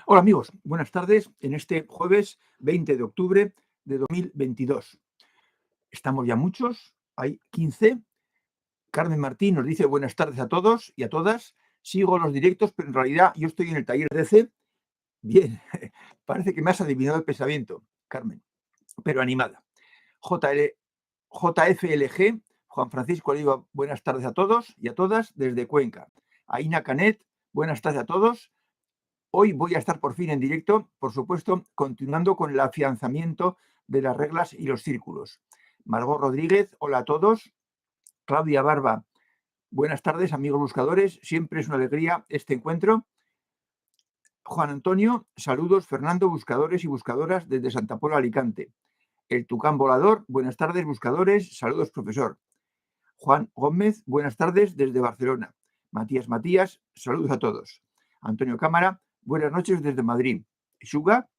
Hola amigos, buenas tardes en este jueves 20 de octubre de 2022. Estamos ya muchos, hay 15. Carmen Martín nos dice buenas tardes a todos y a todas. Sigo los directos, pero en realidad yo estoy en el taller de C. Bien, parece que me has adivinado el pensamiento, Carmen, pero animada. JFLG, Juan Francisco Oliva, buenas tardes a todos y a todas desde Cuenca. Aina Canet, buenas tardes a todos. Hoy voy a estar por fin en directo, por supuesto, continuando con el afianzamiento de las reglas y los círculos. Margot Rodríguez, hola a todos. Claudia Barba, buenas tardes, amigos buscadores. Siempre es una alegría este encuentro. Juan Antonio, saludos. Fernando, buscadores y buscadoras desde Santa Pola, Alicante. El Tucán Volador, buenas tardes, buscadores. Saludos, profesor. Juan Gómez, buenas tardes desde Barcelona. Matías, saludos a todos. Antonio Cámara, buenas noches desde Madrid. Suga,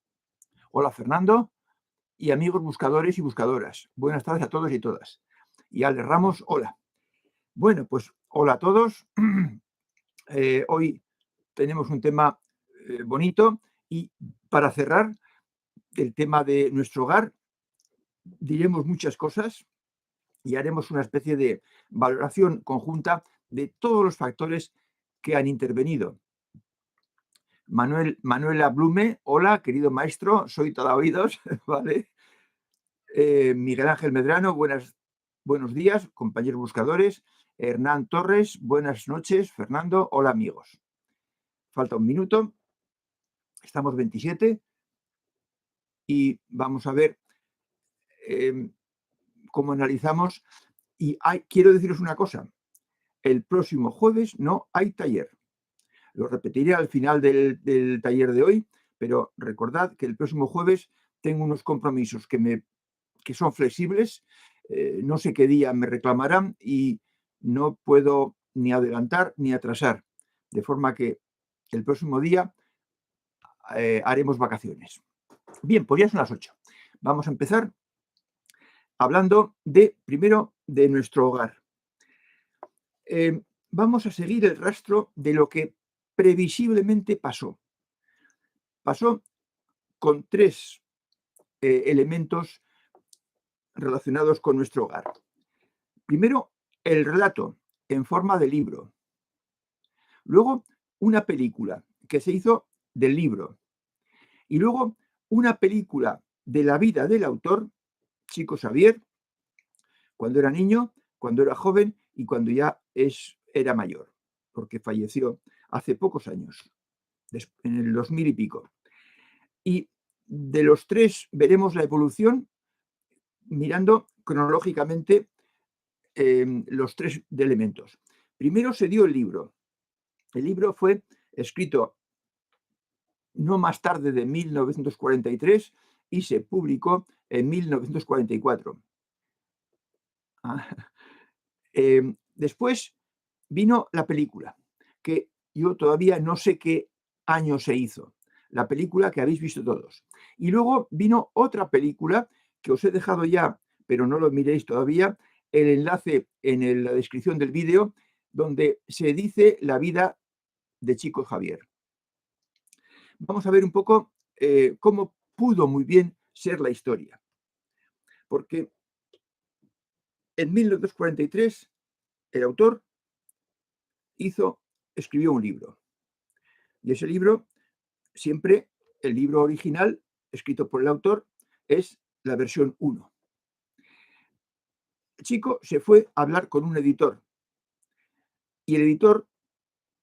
hola Fernando y amigos buscadores y buscadoras. Buenas tardes a todos y todas. Y Ale Ramos, hola. Bueno, pues hola a todos. Hoy tenemos un tema bonito y para cerrar el tema de nuestro hogar diremos muchas cosas y haremos una especie de valoración conjunta de todos los factores que han intervenido. Manuela Blume, hola, querido maestro, soy toda oídos, ¿vale? Miguel Ángel Medrano, buenos días, compañeros buscadores. Hernán Torres, buenas noches. Fernando, hola amigos. Falta un minuto, estamos 27 y vamos a ver cómo analizamos. Y quiero deciros una cosa, el próximo jueves no hay taller. Lo repetiré al final del taller de hoy, pero recordad que el próximo jueves tengo unos compromisos que son flexibles, no sé qué día me reclamarán y no puedo ni adelantar ni atrasar, de forma que el próximo día haremos vacaciones. Bien, pues ya son las 8. Vamos a empezar hablando primero de nuestro hogar. Vamos a seguir el rastro de lo que previsiblemente pasó. Pasó con tres elementos relacionados con nuestro hogar. Primero, el relato en forma de libro. Luego, una película que se hizo del libro. Y luego, una película de la vida del autor, Chico Xavier, cuando era niño, cuando era joven y cuando ya era mayor, porque falleció hace pocos años, en el 2000 y pico. Y de los tres veremos la evolución mirando cronológicamente los tres elementos. Primero se dio el libro. El libro fue escrito no más tarde de 1943 y se publicó en 1944. Después vino la película, que yo todavía no sé qué año se hizo. La película que habéis visto todos. Y luego vino otra película que os he dejado ya, pero no lo miréis todavía, el enlace en la descripción del vídeo, donde se dice la vida de Chico Xavier. Vamos a ver un poco cómo pudo muy bien ser la historia. Porque en 1943 el autor escribió un libro. Y ese libro, siempre el libro original, escrito por el autor, es la versión 1. Chico se fue a hablar con un editor. Y el editor,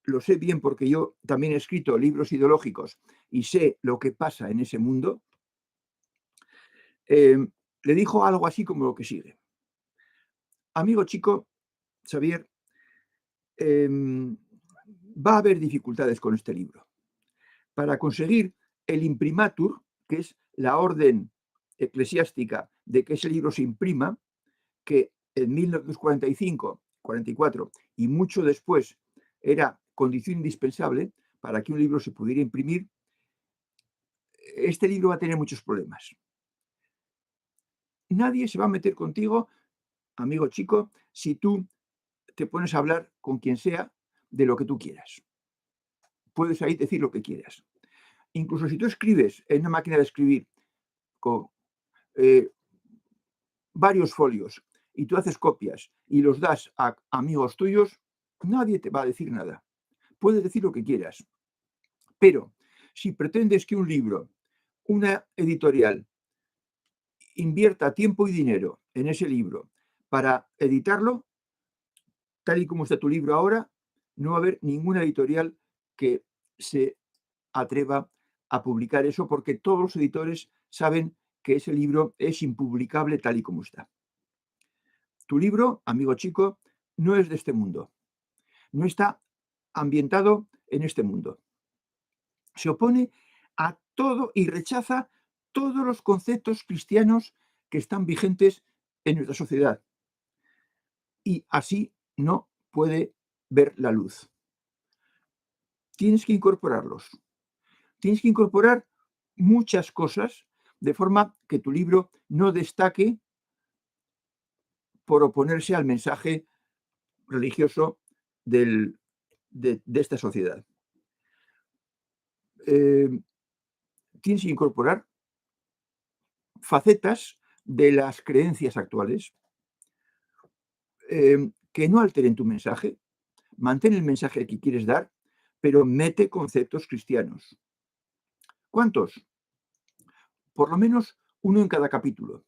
lo sé bien porque yo también he escrito libros ideológicos y sé lo que pasa en ese mundo, le dijo algo así como lo que sigue. Amigo Chico, Xavier, va a haber dificultades con este libro. Para conseguir el imprimatur, que es la orden eclesiástica de que ese libro se imprima, que en 1945, 44 y mucho después era condición indispensable para que un libro se pudiera imprimir, este libro va a tener muchos problemas. Nadie se va a meter contigo, amigo Chico, si tú te pones a hablar con quien sea de lo que tú quieras. Puedes ahí decir lo que quieras. Incluso si tú escribes en una máquina de escribir con varios folios y tú haces copias y los das a amigos tuyos, nadie te va a decir nada. Puedes decir lo que quieras, pero si pretendes que un libro, una editorial, invierta tiempo y dinero en ese libro para editarlo, tal y como está tu libro ahora, no va a haber ninguna editorial que se atreva a publicar eso porque todos los editores saben que ese libro es impublicable tal y como está. Tu libro, amigo chico, no es de este mundo, no está ambientado en este mundo. Se opone a todo y rechaza todos los conceptos cristianos que están vigentes en nuestra sociedad. Y así no puede ver la luz. Tienes que incorporarlos. Tienes que incorporar muchas cosas de forma que tu libro no destaque por oponerse al mensaje religioso de esta sociedad. Tienes que incorporar facetas de las creencias actuales que no alteren tu mensaje. Mantén el mensaje que quieres dar, pero mete conceptos cristianos. ¿Cuántos? Por lo menos uno en cada capítulo.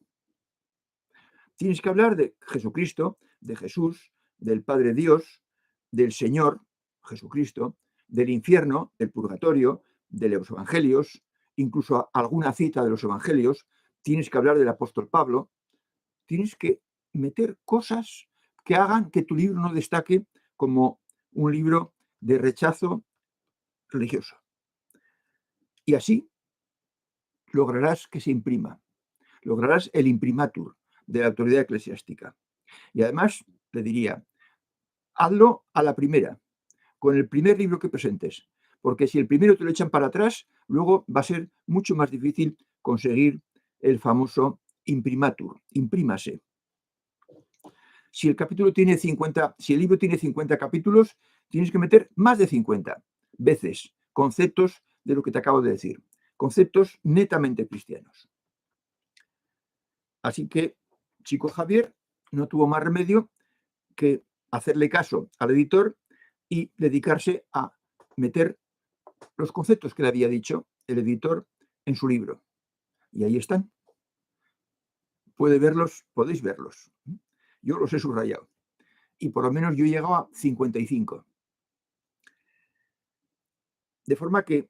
Tienes que hablar de Jesucristo, de Jesús, del Padre Dios, del Señor Jesucristo, del infierno, del purgatorio, de los evangelios, incluso alguna cita de los evangelios. Tienes que hablar del apóstol Pablo. Tienes que meter cosas que hagan que tu libro no destaque como un libro de rechazo religioso. Y así lograrás que se imprima, lograrás el imprimatur de la autoridad eclesiástica. Y además, le diría, hazlo a la primera, con el primer libro que presentes, porque si el primero te lo echan para atrás, luego va a ser mucho más difícil conseguir el famoso imprimatur, imprímase. Si el libro tiene 50 capítulos, tienes que meter más de 50 veces conceptos de lo que te acabo de decir, conceptos netamente cristianos. Así que, chico Javier no tuvo más remedio que hacerle caso al editor y dedicarse a meter los conceptos que le había dicho el editor en su libro. Y ahí están. Podéis verlos. Yo los he subrayado. Y por lo menos yo he llegado a 55. De forma que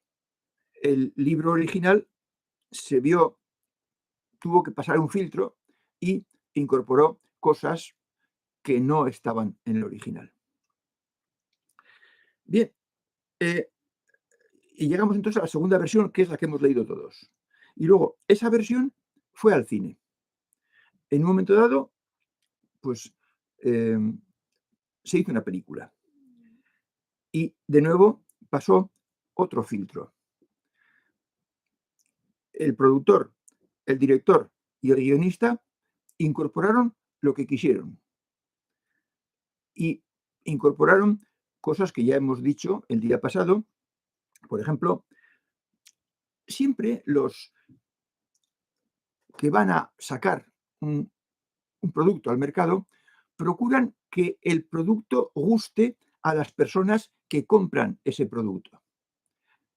el libro original tuvo que pasar un filtro y incorporó cosas que no estaban en el original. Bien, y llegamos entonces a la segunda versión, que es la que hemos leído todos. Y luego, esa versión fue al cine. En un momento dado, pues se hizo una película. Y de nuevo pasó otro filtro. El productor, el director y el guionista incorporaron lo que quisieron. Y incorporaron cosas que ya hemos dicho el día pasado. Por ejemplo, siempre los que van a sacar un producto al mercado procuran que el producto guste a las personas que compran ese producto,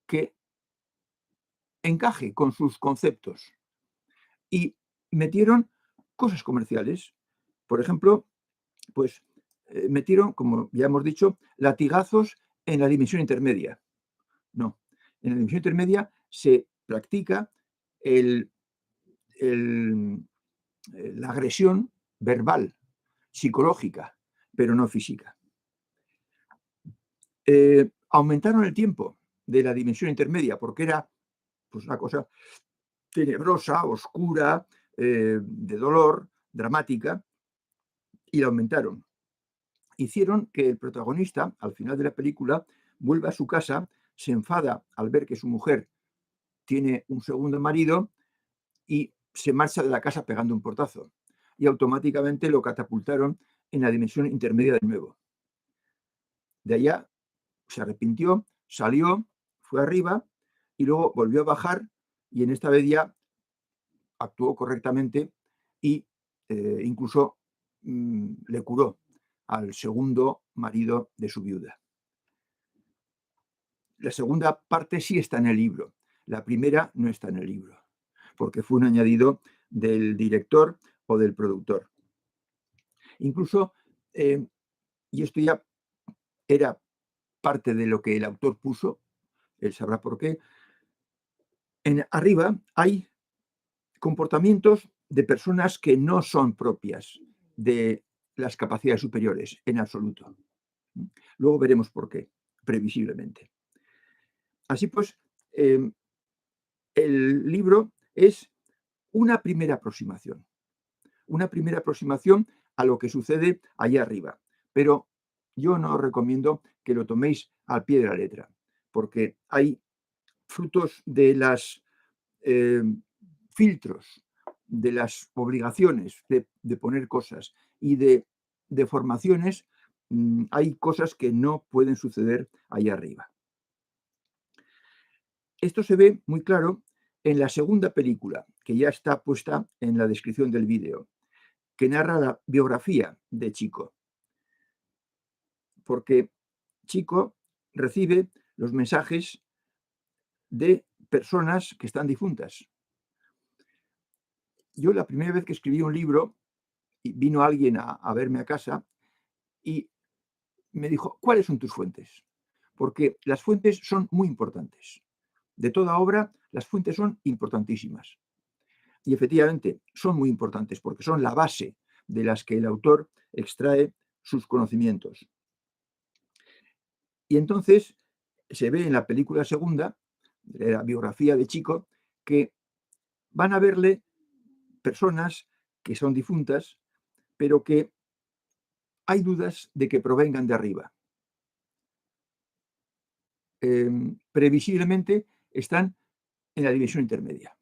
que encaje con sus conceptos. Y metieron cosas comerciales. Por ejemplo, pues metieron, como ya hemos dicho, latigazos en la dimensión intermedia. No, en la dimensión intermedia se practica la agresión verbal, psicológica, pero no física. Aumentaron el tiempo de la dimensión intermedia porque era pues, una cosa tenebrosa, oscura, de dolor, dramática, y la aumentaron. Hicieron que el protagonista, al final de la película, vuelva a su casa, se enfada al ver que su mujer tiene un segundo marido y se marcha de la casa pegando un portazo. Y automáticamente lo catapultaron en la dimensión intermedia de nuevo. De allá se arrepintió, salió, fue arriba y luego volvió a bajar y en esta vez ya actuó correctamente y incluso le curó al segundo marido de su viuda. La segunda parte sí está en el libro, la primera no está en el libro, porque fue un añadido del director o del productor. Incluso, y esto ya era parte de lo que el autor puso, él sabrá por qué, arriba hay comportamientos de personas que no son propias de las capacidades superiores en absoluto. Luego veremos por qué, previsiblemente. Así pues, el libro es una primera aproximación a lo que sucede allá arriba. Pero yo no os recomiendo que lo toméis al pie de la letra, porque hay frutos de las filtros, de las obligaciones de poner cosas y de formaciones, hay cosas que no pueden suceder allá arriba. Esto se ve muy claro en la segunda película, que ya está puesta en la descripción del vídeo, que narra la biografía de Chico. Porque Chico recibe los mensajes de personas que están difuntas. Yo la primera vez que escribí un libro, y vino alguien a verme a casa y me dijo, ¿cuáles son tus fuentes? Porque las fuentes son muy importantes. De toda obra, las fuentes son importantísimas. Y efectivamente son muy importantes porque son la base de las que el autor extrae sus conocimientos. Y entonces se ve en la película segunda, de la biografía de Chico, que van a verle personas que son difuntas, pero que hay dudas de que provengan de arriba. Previsiblemente están en la división intermedia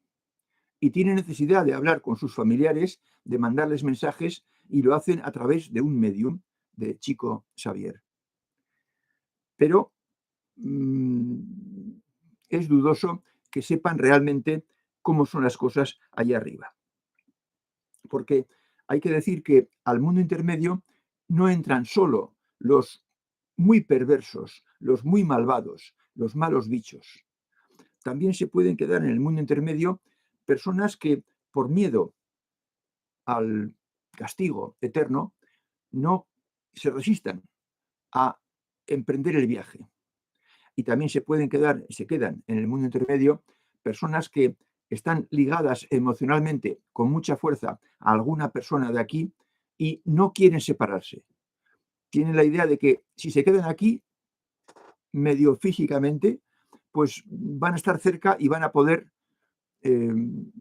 y tienen necesidad de hablar con sus familiares, de mandarles mensajes y lo hacen a través de un medium de Chico Xavier. Pero es dudoso que sepan realmente cómo son las cosas allá arriba. Porque hay que decir que al mundo intermedio no entran solo los muy perversos, los muy malvados, los malos bichos. También se pueden quedar en el mundo intermedio personas que por miedo al castigo eterno no se resistan a emprender el viaje. Y también se quedan en el mundo intermedio personas que están ligadas emocionalmente con mucha fuerza a alguna persona de aquí y no quieren separarse. Tienen la idea de que si se quedan aquí, medio físicamente, pues van a estar cerca y van a poder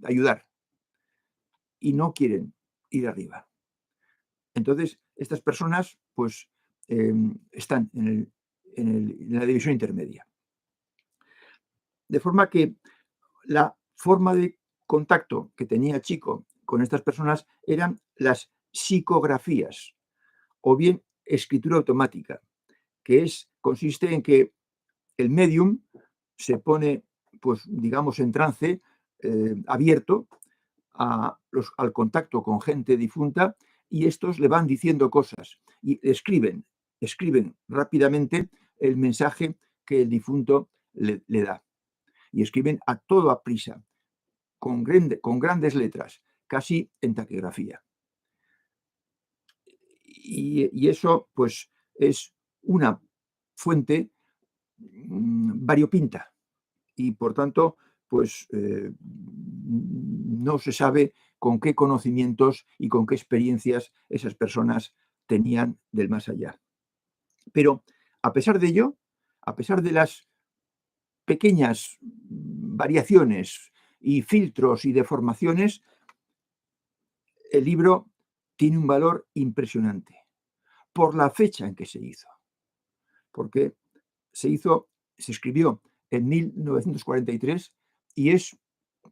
ayudar. Y no quieren ir arriba. Entonces, estas personas, pues, están en la división intermedia. De forma que la forma de contacto que tenía Chico con estas personas eran las psicografías o bien escritura automática, que consiste en que el medium se pone, pues, digamos, en trance abierto al contacto con gente difunta y estos le van diciendo cosas y escriben rápidamente el mensaje que el difunto le da. Y escriben a toda prisa, con grandes letras, casi en taquigrafía. Y eso, pues, es una fuente variopinta y, por tanto, pues no se sabe con qué conocimientos y con qué experiencias esas personas tenían del más allá. Pero, a pesar de ello, a pesar de las pequeñas variaciones y filtros y deformaciones, el libro tiene un valor impresionante por la fecha en que se hizo. Porque se escribió en 1943 y es,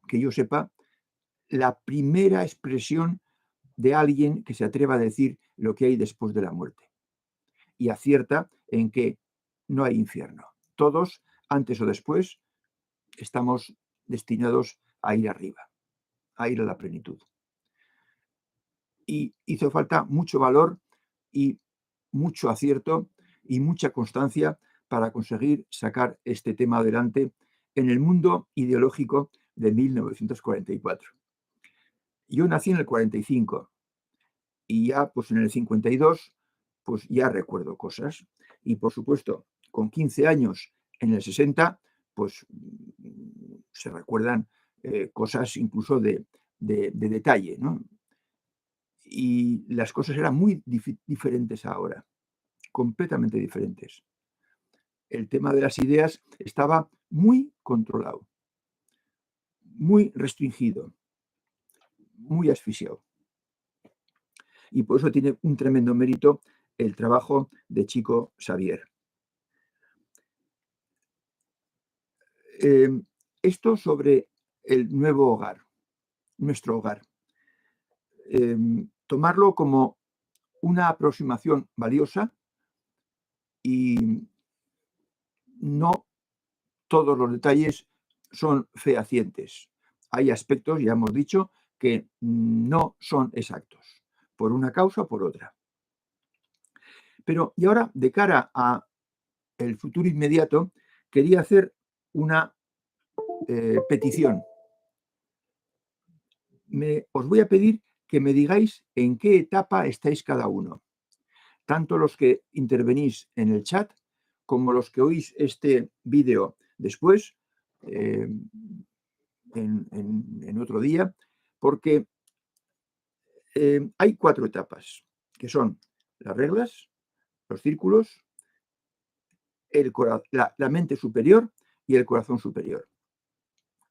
que yo sepa, la primera expresión de alguien que se atreva a decir lo que hay después de la muerte. Y acierta en que no hay infierno. Todos, antes o después, estamos destinados a ir arriba, a ir a la plenitud. Y hizo falta mucho valor y mucho acierto y mucha constancia para conseguir sacar este tema adelante en el mundo ideológico de 1944. Yo nací en el 45 y ya pues en el 52 pues ya recuerdo cosas. Y por supuesto, con 15 años en el 60, pues se recuerdan cosas incluso de detalle, ¿no? Y las cosas eran muy diferentes ahora, completamente diferentes. El tema de las ideas estaba muy controlado, muy restringido, muy asfixiado. Y por eso tiene un tremendo mérito el trabajo de Chico Xavier. Esto sobre el nuevo hogar, nuestro hogar. Tomarlo como una aproximación valiosa y no todos los detalles son fehacientes. Hay aspectos, ya hemos dicho, que no son exactos, por una causa o por otra. Pero, y ahora, de cara a el futuro inmediato, quería hacer una petición. Os voy a pedir que me digáis en qué etapa estáis cada uno, tanto los que intervenís en el chat como los que oís este vídeo después, en otro día, porque hay 4 etapas, que son las reglas, los círculos, la mente superior y el corazón superior.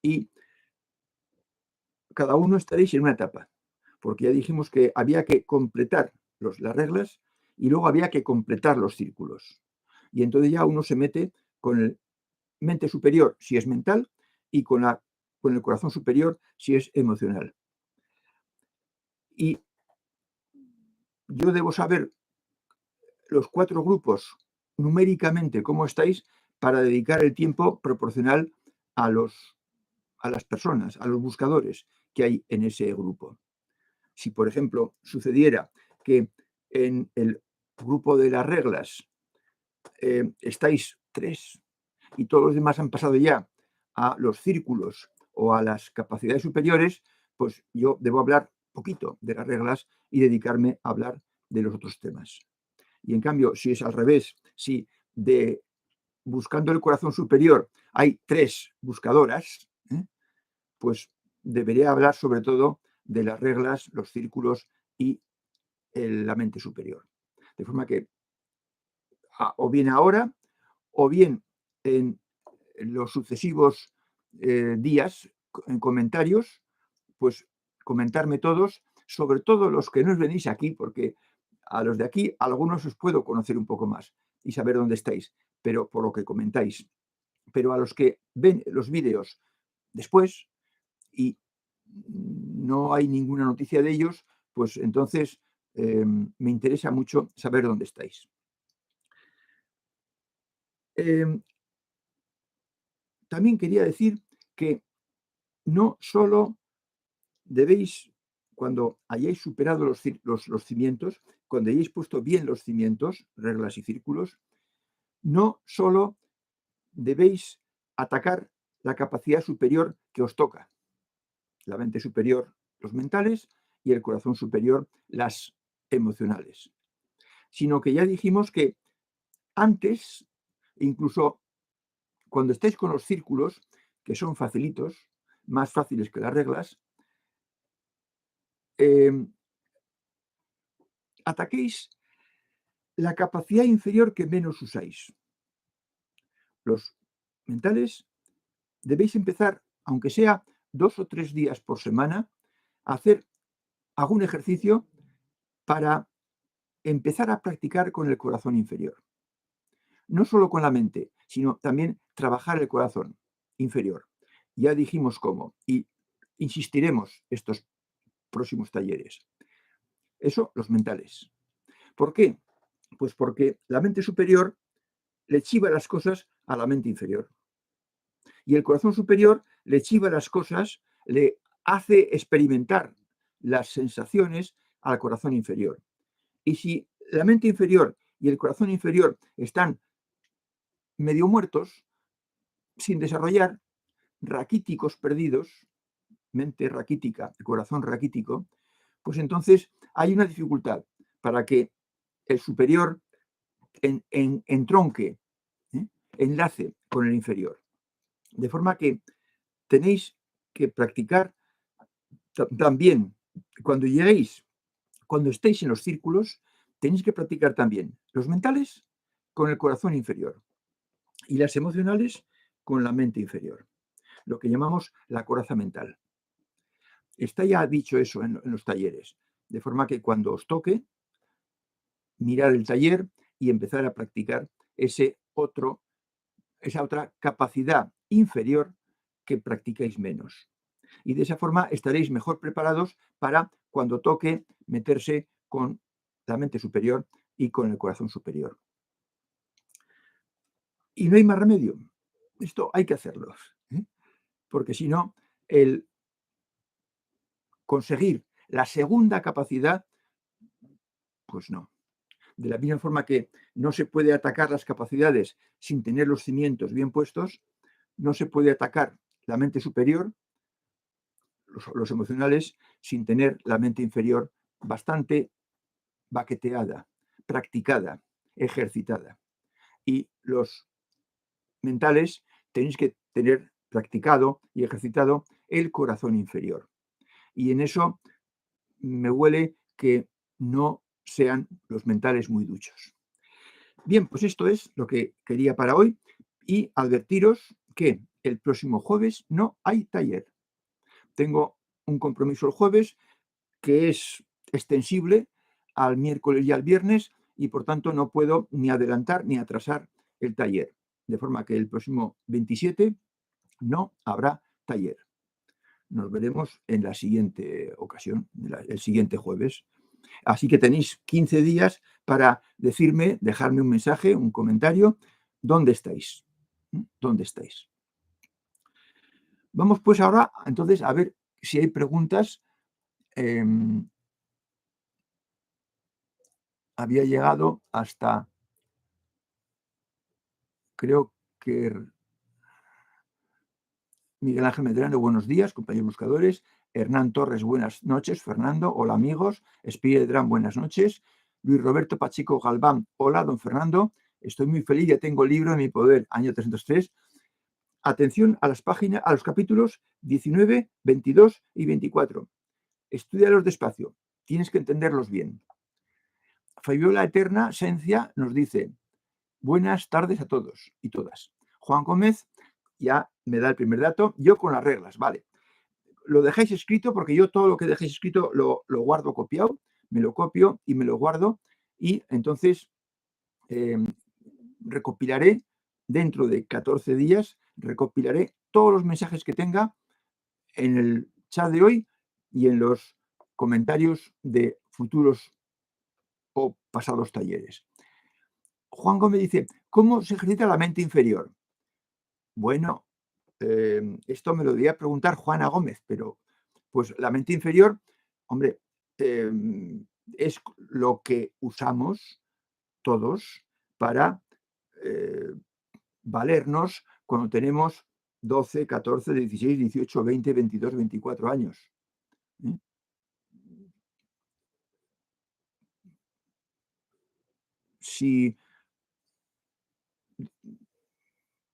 Y cada uno estaréis en una etapa, porque ya dijimos que había que completar las reglas y luego había que completar los círculos. Y entonces ya uno se mete con el mente superior si es mental y con el corazón superior si es emocional. Y yo debo saber los 4 grupos numéricamente cómo estáis para dedicar el tiempo proporcional a las personas, a los buscadores que hay en ese grupo. Si, por ejemplo, sucediera que en el grupo de las reglas estáis 3 y todos los demás han pasado ya a los círculos o a las capacidades superiores, pues yo debo hablar poquito de las reglas y dedicarme a hablar de los otros temas. Y en cambio, si es al revés, si de buscando el corazón superior hay 3 buscadoras, pues debería hablar sobre todo de las reglas, los círculos y la mente superior. De forma que o bien ahora o bien en los sucesivos días en comentarios, pues comentarme todos, sobre todo los que no os venís aquí, porque a los de aquí, a algunos os puedo conocer un poco más y saber dónde estáis, pero por lo que comentáis. Pero a los que ven los vídeos después y no hay ninguna noticia de ellos, pues entonces me interesa mucho saber dónde estáis. También quería decir que no solo debéis, cuando hayáis superado los cimientos, cuando hayáis puesto bien los cimientos, reglas y círculos, no solo debéis atacar la capacidad superior que os toca, la mente superior, los mentales, y el corazón superior, las emocionales, sino que ya dijimos que antes, incluso cuando estáis con los círculos, que son facilitos, más fáciles que las reglas, ataquéis la capacidad inferior que menos usáis. Los mentales debéis empezar, aunque sea 2 o 3 días por semana, a hacer algún ejercicio para empezar a practicar con el corazón inferior. No solo con la mente, sino también trabajar el corazón inferior. Ya dijimos cómo y insistiremos estos próximos talleres. Eso, los mentales. ¿Por qué? Pues porque la mente superior le chiva las cosas a la mente inferior. Y el corazón superior le chiva las cosas, le hace experimentar las sensaciones al corazón inferior. Y si la mente inferior y el corazón inferior están medio muertos, sin desarrollar, raquíticos perdidos, mente raquítica, corazón raquítico, pues entonces hay una dificultad para que el superior entronque, enlace con el inferior. De forma que tenéis que practicar también, cuando lleguéis, cuando estéis en los círculos, tenéis que practicar también los mentales con el corazón inferior y las emocionales con la mente inferior, lo que llamamos la coraza mental. Está ya dicho eso en los talleres, de forma que cuando os toque, mirar el taller y empezar a practicar esa otra capacidad inferior que practicáis menos. Y de esa forma estaréis mejor preparados para cuando toque meterse con la mente superior y con el corazón superior. Y no hay más remedio. Esto hay que hacerlo, porque si no, el conseguir la segunda capacidad, pues no. De la misma forma que no se puede atacar las capacidades sin tener los cimientos bien puestos, no se puede atacar la mente superior, los emocionales, sin tener la mente inferior bastante baqueteada, practicada, ejercitada. Y los mentales tenéis que tener practicado y ejercitado el corazón inferior. Y en eso me huele que no sean los mentales muy duchos. Bien, pues esto es lo que quería para hoy y advertiros que el próximo jueves no hay taller. Tengo un compromiso el jueves que es extensible al miércoles y al viernes y por tanto no puedo ni adelantar ni atrasar el taller. De forma que el próximo 27 no habrá taller. Nos veremos en la siguiente ocasión, el siguiente jueves. Así que tenéis 15 días para decirme, dejarme un mensaje, un comentario, ¿dónde estáis? ¿Dónde estáis? Vamos pues ahora entonces a ver si hay preguntas. Había llegado hasta, creo que Miguel Ángel Medrano, buenos días, compañeros buscadores. Hernán Torres, buenas noches. Fernando, hola amigos. Spiridran, buenas noches. Luis Roberto Pacheco Galván, hola, don Fernando. Estoy muy feliz, ya tengo el libro en mi poder, año 303. Atención a las páginas, a los capítulos 19, 22 y 24. Estúdialos despacio, tienes que entenderlos bien. Fabiola Eterna Esencia nos dice, buenas tardes a todos y todas. Juan Gómez ya me da el primer dato, yo con las reglas, vale. Lo dejáis escrito porque yo todo lo que dejéis escrito lo guardo copiado, me lo copio y me lo guardo y entonces recopilaré dentro de 14 días, recopilaré todos los mensajes que tenga en el chat de hoy y en los comentarios de futuros o pasados talleres. Juan Gómez dice, ¿cómo se ejercita la mente inferior? Bueno, esto me lo debería preguntar Juana Gómez, pero pues la mente inferior, hombre, es lo que usamos todos para valernos cuando tenemos 12, 14, 16, 18, 20, 22, 24 años. Si,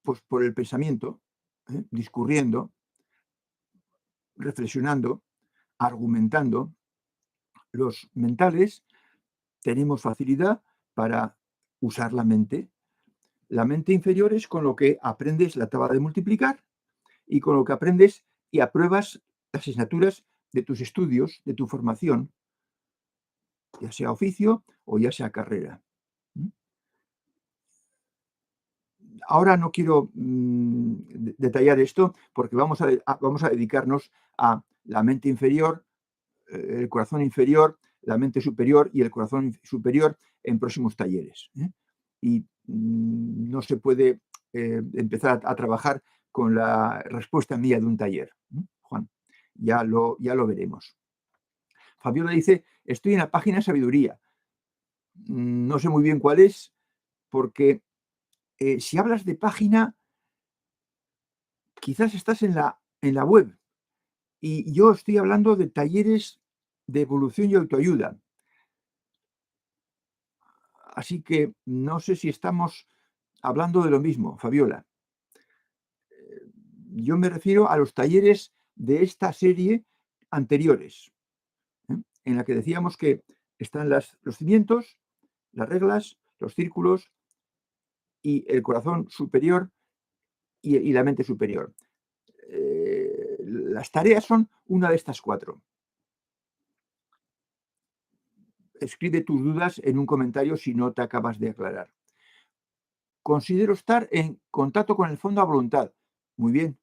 pues por el pensamiento, discurriendo, reflexionando, argumentando, los mentales tenemos facilidad para usar la mente. La mente inferior es con lo que aprendes la tabla de multiplicar y con lo que aprendes y apruebas las asignaturas de tus estudios, de tu formación, ya sea oficio o ya sea carrera. Ahora no quiero detallar esto porque vamos a dedicarnos a la mente inferior, el corazón inferior, la mente superior y el corazón superior en próximos talleres. Y no se puede empezar a trabajar con la respuesta mía de un taller. Juan, ya lo veremos. Fabiola dice, estoy en la página Sabiduría. No sé muy bien cuál es, porque si hablas de página, quizás estás en la web. Y yo estoy hablando de talleres de evolución y autoayuda. Así que no sé si estamos hablando de lo mismo, Fabiola. Yo me refiero a los talleres de esta serie anteriores, en la que decíamos que están los cimientos, las reglas, los círculos y el corazón superior y la mente superior. Las tareas son una de estas 4. Escribe tus dudas en un comentario si no te acabas de aclarar. Considero estar en contacto con el fondo a voluntad. Muy bien,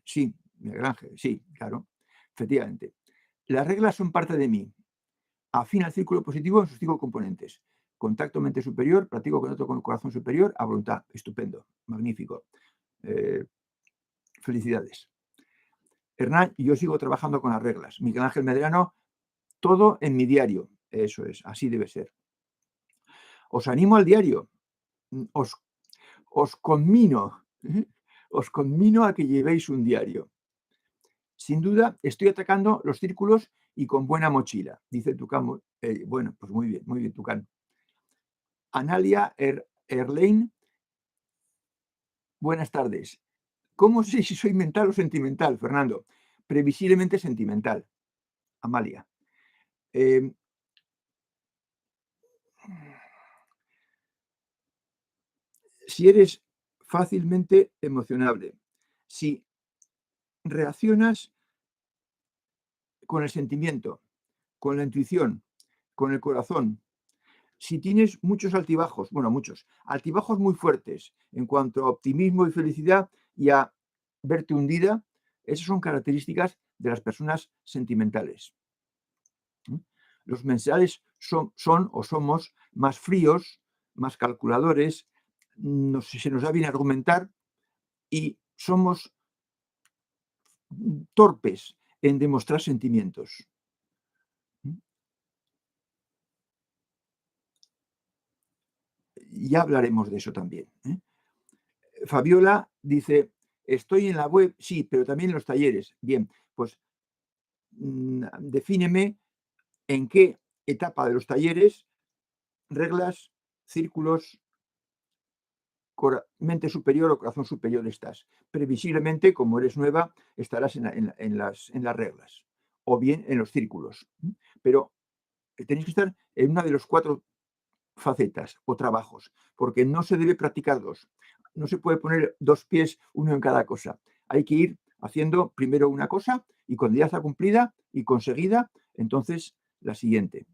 sí, Miguel Ángel, sí, claro, efectivamente. Las reglas son parte de mí. Afín al círculo positivo en sus 5 componentes. Contacto mente superior, practico contacto con el corazón superior, a voluntad. Estupendo, magnífico. Felicidades. Hernán, yo sigo trabajando con las reglas. Miguel Ángel Medrano, todo en mi diario. Eso es, así debe ser. Os animo al diario. Os conmino a que llevéis un diario. Sin duda, estoy atacando los círculos y con buena mochila, dice Tucán. Bueno, pues muy bien, Tucán. Analia Erlein, buenas tardes. ¿Cómo sé si soy mental o sentimental, Fernando? Previsiblemente sentimental. Amalia. Si eres fácilmente emocionable, si reaccionas con el sentimiento, con la intuición, con el corazón, si tienes muchos altibajos, altibajos muy fuertes en cuanto a optimismo y felicidad y a verte hundida, esas son características de las personas sentimentales. Los mentales son o somos más fríos, más calculadores, se nos da bien argumentar y somos torpes en demostrar sentimientos. Ya hablaremos de eso también. Fabiola dice, estoy en la web, sí, pero también en los talleres. Bien, pues defíneme en qué etapa de los talleres, reglas, círculos, mente superior o corazón superior estás. Previsiblemente, como eres nueva, estarás en las reglas o bien en los círculos. Pero tenéis que estar en una de los 4 facetas o trabajos, porque no se debe practicar 2. No se puede poner 2 pies, uno en cada cosa. Hay que ir haciendo primero una cosa y cuando ya está cumplida y conseguida, entonces la siguiente.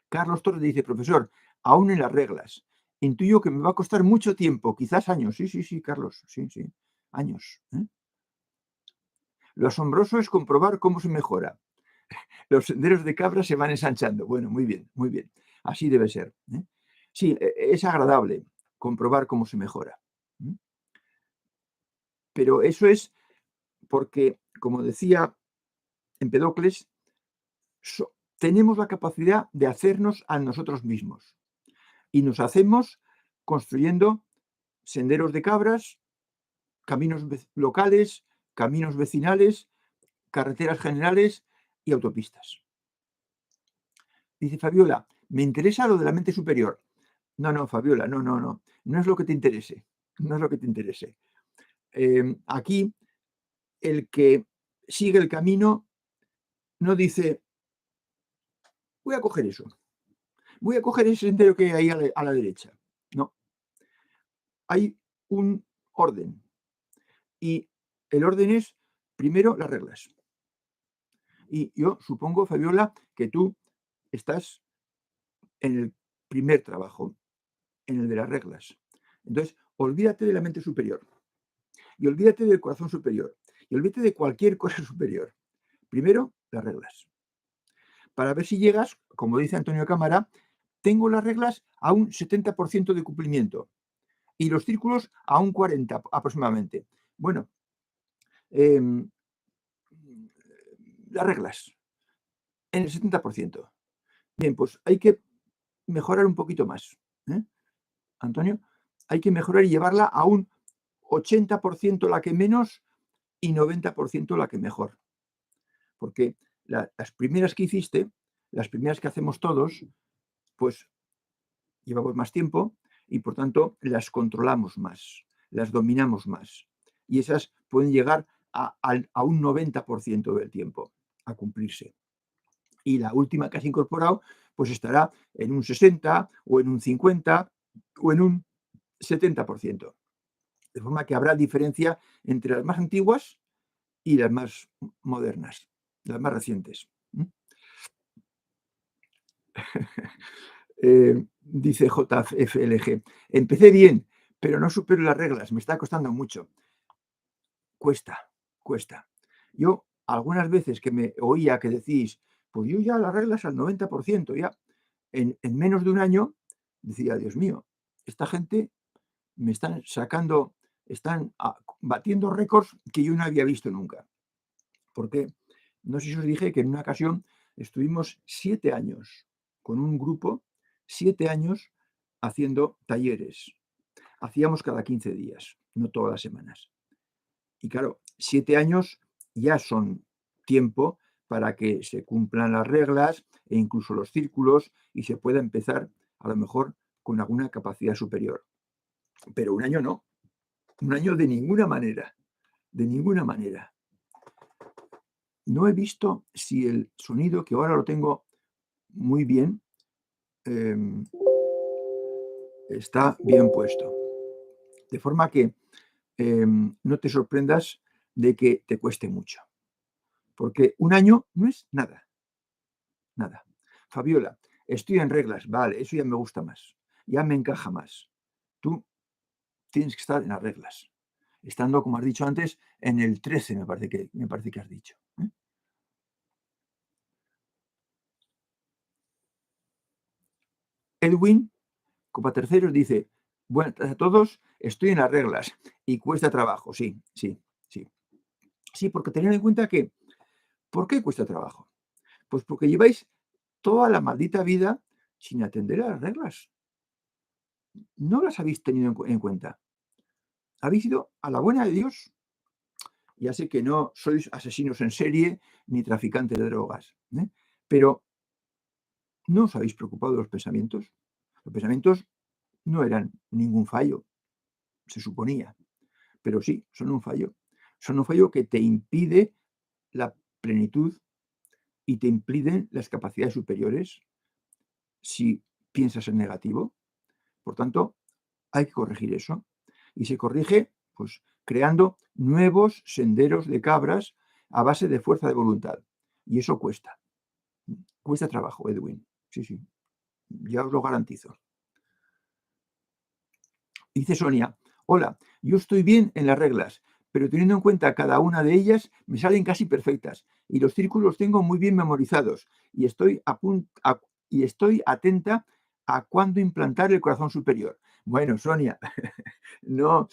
Carlos Torres dice, profesor, aún en las reglas, intuyo que me va a costar mucho tiempo, quizás años. Sí, Carlos, sí, años. Lo asombroso es comprobar cómo se mejora. Los senderos de cabra se van ensanchando. Bueno, muy bien. Así debe ser. Sí, es agradable comprobar cómo se mejora. Pero eso es porque, como decía Empedocles, tenemos la capacidad de hacernos a nosotros mismos. Y nos hacemos construyendo senderos de cabras, caminos locales, caminos vecinales, carreteras generales y autopistas. Dice Fabiola, me interesa lo de la mente superior. No, Fabiola, no. No es lo que te interese. Aquí, el que sigue el camino no dice, voy a coger eso. Voy a coger ese sendero que hay a la derecha. No. Hay un orden. Y el orden es, primero, las reglas. Y yo supongo, Fabiola, que tú estás en el primer trabajo, en el de las reglas. Entonces, olvídate de la mente superior. Y olvídate del corazón superior. Y olvídate de cualquier cosa superior. Primero, las reglas. Para ver si llegas, como dice Antonio Cámara, tengo las reglas a un 70% de cumplimiento y los círculos a un 40% aproximadamente. Bueno, las reglas, en el 70%. Bien, pues hay que mejorar un poquito más, ¿eh? Antonio, hay que mejorar y llevarla a un 80% la que menos y 90% la que mejor. Porque las primeras que hiciste, las primeras que hacemos todos, pues llevamos más tiempo y por tanto las controlamos más, las dominamos más. Y esas pueden llegar a un 90% del tiempo a cumplirse. Y la última que has incorporado, pues estará en un 60 o en un 50 o en un 70%. De forma que habrá diferencia entre las más antiguas y las más modernas, las más recientes. Dice JFLG, empecé bien, pero no supero las reglas, me está costando mucho. Cuesta. Yo, algunas veces que me oía que decís, pues yo ya las reglas al 90%, ya en menos de un año, decía, Dios mío, esta gente me están sacando, están batiendo récords que yo no había visto nunca. Porque no sé si os dije que en una ocasión estuvimos 7 años con un grupo, 7 años haciendo talleres. Hacíamos cada 15 días, no todas las semanas. Y claro, 7 años ya son tiempo para que se cumplan las reglas e incluso los círculos y se pueda empezar a lo mejor con alguna capacidad superior. Pero un año no, un año de ninguna manera, de ninguna manera. No he visto si el sonido, que ahora lo tengo muy bien, está bien puesto. De forma que no te sorprendas de que te cueste mucho. Porque un año no es nada, nada. Fabiola, estoy en reglas, vale, eso ya me gusta más, ya me encaja más. Tú tienes que estar en las reglas, estando, como has dicho antes, en el 13, me parece que has dicho. Edwin, Copa Terceros, dice, buenas tardes a todos, estoy en las reglas y cuesta trabajo, sí. Sí, porque tened en cuenta que, ¿por qué cuesta trabajo? Pues porque lleváis toda la maldita vida sin atender a las reglas. No las habéis tenido en cuenta. Habéis ido a la buena de Dios. Ya sé que no sois asesinos en serie ni traficantes de drogas, ¿eh? Pero no os habéis preocupado de los pensamientos. Los pensamientos no eran ningún fallo, se suponía, pero sí, son un fallo. Son un fallo que te impide la plenitud y te impiden las capacidades superiores si piensas en negativo. Por tanto, hay que corregir eso. Y se corrige, pues, creando nuevos senderos de cabras a base de fuerza de voluntad. Y eso cuesta. Cuesta trabajo, Edwin. Sí. Ya os lo garantizo. Dice Sonia, hola, yo estoy bien en las reglas, pero teniendo en cuenta cada una de ellas, me salen casi perfectas. Y los círculos tengo muy bien memorizados. Y estoy atenta a cuándo implantar el corazón superior. Bueno, Sonia, no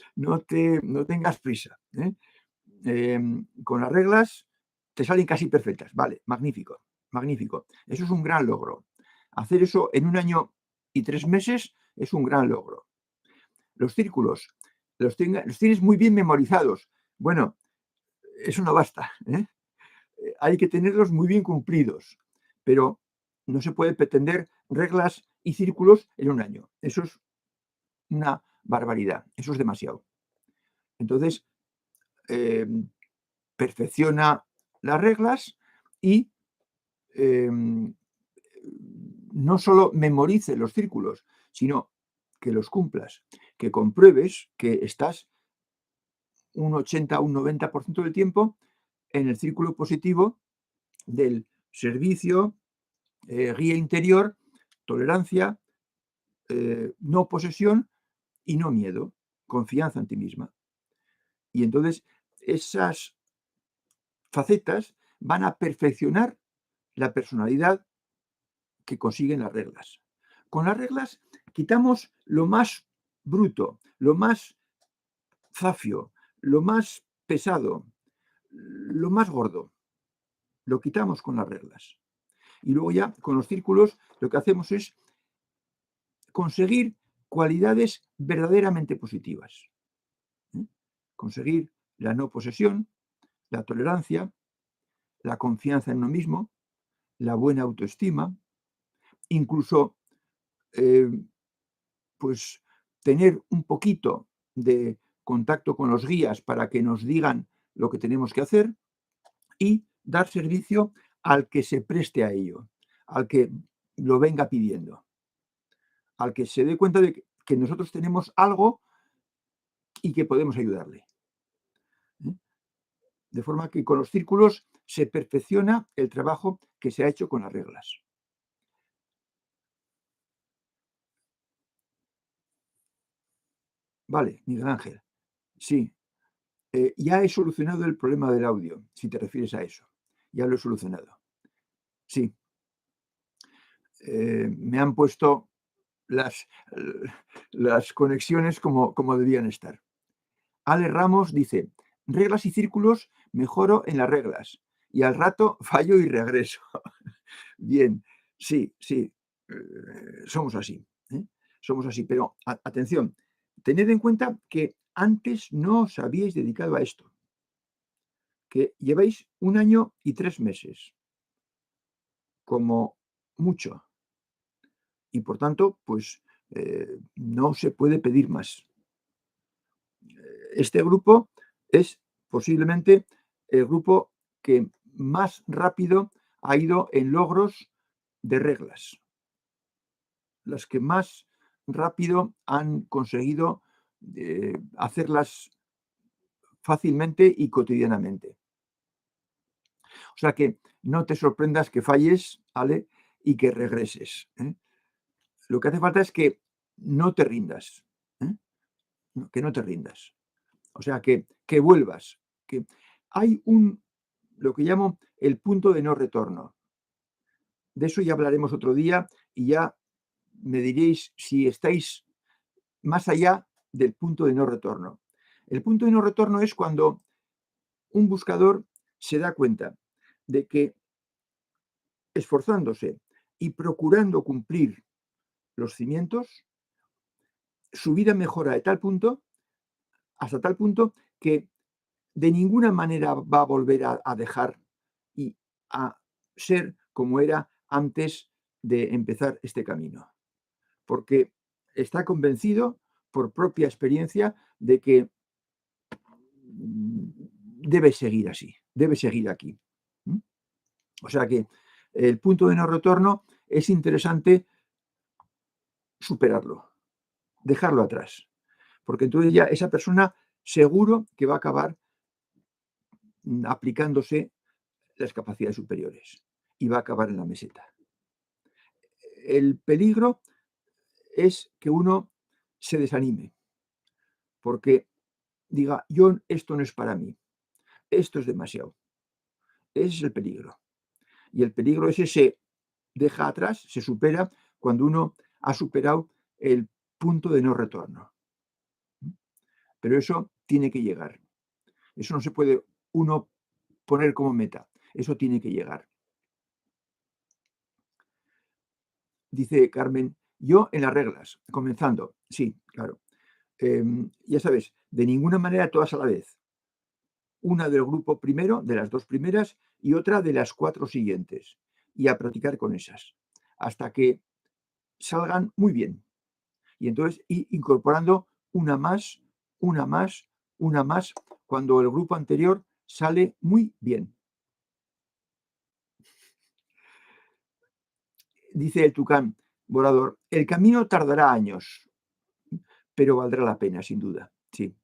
tengas prisa, ¿eh? Con las reglas te salen casi perfectas. Vale, magnífico. Eso es un gran logro. Hacer eso en un año y 3 meses es un gran logro. Los círculos los tienes muy bien memorizados. Bueno, eso no basta, ¿eh? Hay que tenerlos muy bien cumplidos, pero no se puede pretender reglas y círculos en un año. Eso es una barbaridad, eso es demasiado. Entonces, perfecciona las reglas y no solo memorice los círculos, sino que los cumplas, que compruebes que estás un 80 o un 90% del tiempo en el círculo positivo del servicio, guía interior, tolerancia, no posesión y no miedo, confianza en ti misma. Y entonces esas facetas van a perfeccionar la personalidad que consiguen las reglas. Con las reglas quitamos lo más bruto, lo más zafio, lo más pesado, lo más gordo, lo quitamos con las reglas. Y luego ya con los círculos lo que hacemos es conseguir cualidades verdaderamente positivas. ¿eh? Conseguir la no posesión, la tolerancia, la confianza en uno mismo, la buena autoestima, incluso pues tener un poquito de contacto con los guías para que nos digan lo que tenemos que hacer y dar servicio al que se preste a ello, al que lo venga pidiendo, al que se dé cuenta de que nosotros tenemos algo y que podemos ayudarle. ¿eh? De forma que con los círculos se perfecciona el trabajo que se ha hecho con las reglas. Vale, Miguel Ángel. Sí, ya he solucionado el problema del audio, si te refieres a eso. Ya lo he solucionado. Sí. Me han puesto las, las conexiones como debían estar. Ale Ramos dice, reglas y círculos, mejoro en las reglas. Y al rato fallo y regreso. Bien, sí, sí, somos así. Somos así, pero atención, tened en cuenta que antes no os habíais dedicado a esto, que lleváis 1 año y 3 meses, como mucho, y por tanto, pues no se puede pedir más. Este grupo es posiblemente el grupo que más rápido ha ido en logros de reglas, las que más rápido han conseguido hacerlas fácilmente y cotidianamente. O sea que no te sorprendas que falles, ¿vale? Y que regreses. Lo que hace falta es que no te rindas, ¿eh? Que no te rindas. O sea, que vuelvas. Que hay lo que llamo el punto de no retorno. De eso ya hablaremos otro día y ya me diréis si estáis más allá del punto de no retorno. El punto de no retorno es cuando un buscador se da cuenta de que esforzándose y procurando cumplir los cimientos, su vida mejora de tal punto, hasta tal punto que de ninguna manera va a volver a dejar y a ser como era antes de empezar este camino. Porque está convencido por propia experiencia de que debe seguir así, debe seguir aquí. O sea que el punto de no retorno es interesante superarlo, dejarlo atrás, porque entonces ya esa persona seguro que va a acabar aplicándose las capacidades superiores y va a acabar en la meseta. El peligro es que uno se desanime, porque diga, yo esto no es para mí, esto es demasiado. Ese es el peligro. Y el peligro ese se deja atrás, se supera cuando uno ha superado el punto de no retorno. Pero eso tiene que llegar. Eso no se puede uno poner como meta. Eso tiene que llegar. Dice Carmen, yo en las reglas, comenzando. Sí, claro. Ya sabes, de ninguna manera todas a la vez. Una del grupo primero, de las 2 primeras, y otra de las 4 siguientes. Y a practicar con esas, hasta que salgan muy bien. Y entonces ir incorporando una más, una más, una más, cuando el grupo anterior sale muy bien. Dice el tucán volador, el camino tardará años, pero valdrá la pena, sin duda. Sí,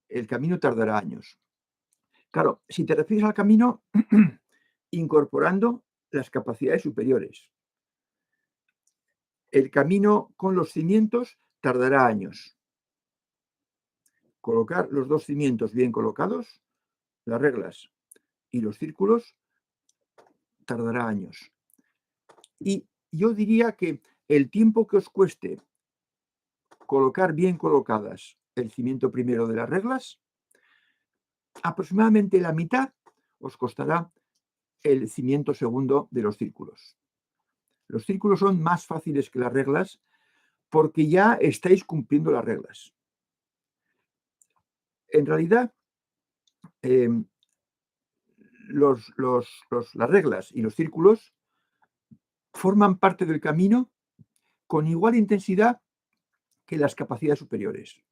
el camino tardará años. Claro, si te refieres al camino, incorporando las capacidades superiores. El camino con los cimientos tardará años. Colocar los 2 cimientos bien colocados, las reglas y los círculos, tardará años. Y yo diría que el tiempo que os cueste colocar bien colocadas el cimiento primero de las reglas, aproximadamente la mitad os costará el cimiento segundo de los círculos. Los círculos son más fáciles que las reglas porque ya estáis cumpliendo las reglas. En realidad, las reglas y los círculos forman parte del camino con igual intensidad que las capacidades superiores.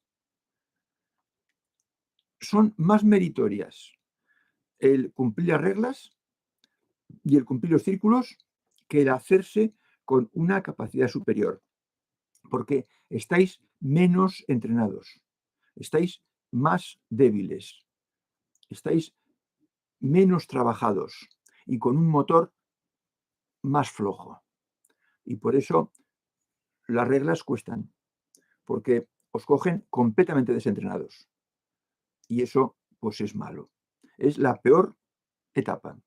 Son más meritorias el cumplir las reglas y el cumplir los círculos que el hacerse con una capacidad superior, porque estáis menos entrenados, estáis más débiles, estáis menos trabajados y con un motor más flojo. Y por eso las reglas cuestan, porque os cogen completamente desentrenados. Y eso, pues, es malo. Es la peor etapa,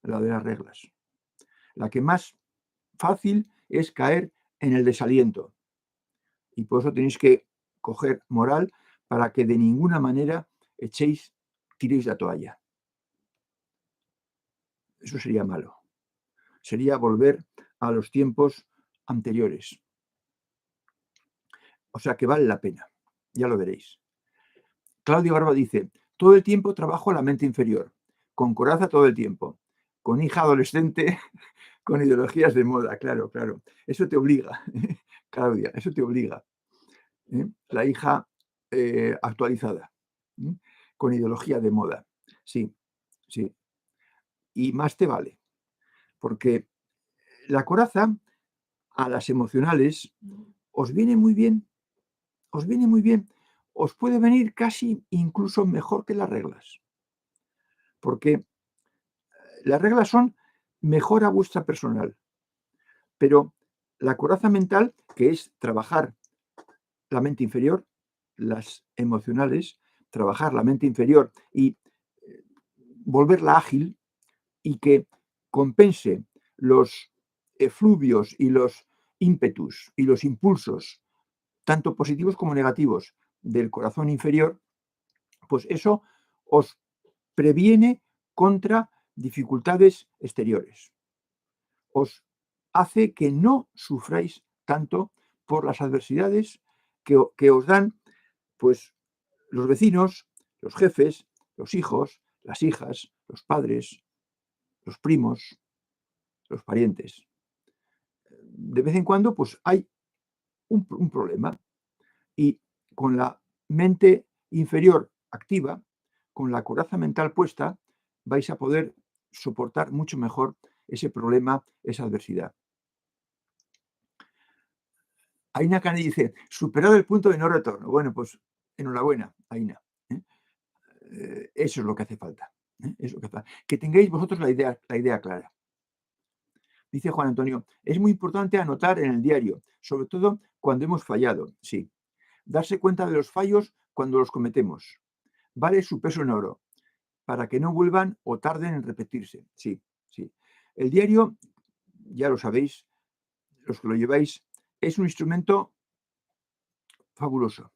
la de las reglas. La que más fácil es caer en el desaliento. Y por eso tenéis que coger moral para que de ninguna manera tiréis la toalla. Eso sería malo. Sería volver a los tiempos anteriores. O sea que vale la pena. Ya lo veréis. Claudio Barba dice, todo el tiempo trabajo la mente inferior, con coraza todo el tiempo, con hija adolescente, con ideologías de moda, claro. Eso te obliga, Claudia, eso te obliga. La hija actualizada, con ideología de moda. Sí. Y más te vale, porque la coraza a las emocionales os viene muy bien, os puede venir casi incluso mejor que las reglas, porque las reglas son mejora vuestra personal, pero la coraza mental, que es trabajar la mente inferior, las emocionales, trabajar la mente inferior y volverla ágil y que compense los efluvios y los ímpetus y los impulsos, tanto positivos como negativos, del corazón inferior, pues eso os previene contra dificultades exteriores. Os hace que no sufráis tanto por las adversidades que os dan, pues, los vecinos, los jefes, los hijos, las hijas, los padres, los primos, los parientes. De vez en cuando, pues, hay un problema y con la mente inferior activa, con la coraza mental puesta, vais a poder soportar mucho mejor ese problema, esa adversidad. Aina Cane dice, superado el punto de no retorno. Bueno, pues enhorabuena, Aina. Eso es lo que hace falta. Que tengáis vosotros la idea clara. Dice Juan Antonio, es muy importante anotar en el diario, sobre todo cuando hemos fallado. Sí. Darse cuenta de los fallos cuando los cometemos. Vale su peso en oro, para que no vuelvan o tarden en repetirse. Sí. El diario, ya lo sabéis, los que lo lleváis, es un instrumento fabuloso,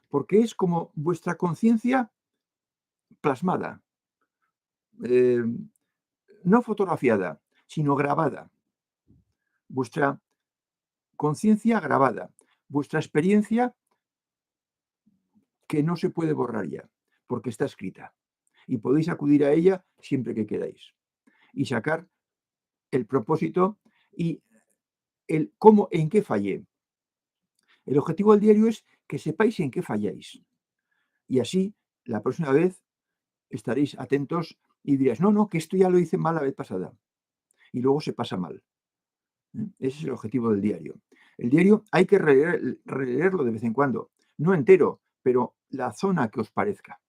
porque es como vuestra conciencia plasmada, no fotografiada, sino grabada. Vuestra conciencia grabada, vuestra experiencia que no se puede borrar ya, porque está escrita. Y podéis acudir a ella siempre que queráis. Y sacar el propósito y el cómo, en qué fallé. El objetivo del diario es que sepáis en qué falláis. Y así, la próxima vez, estaréis atentos y diréis, no, que esto ya lo hice mal la vez pasada. Y luego se pasa mal. Ese es el objetivo del diario. El diario hay que releerlo de vez en cuando. No entero, pero la zona que os parezca.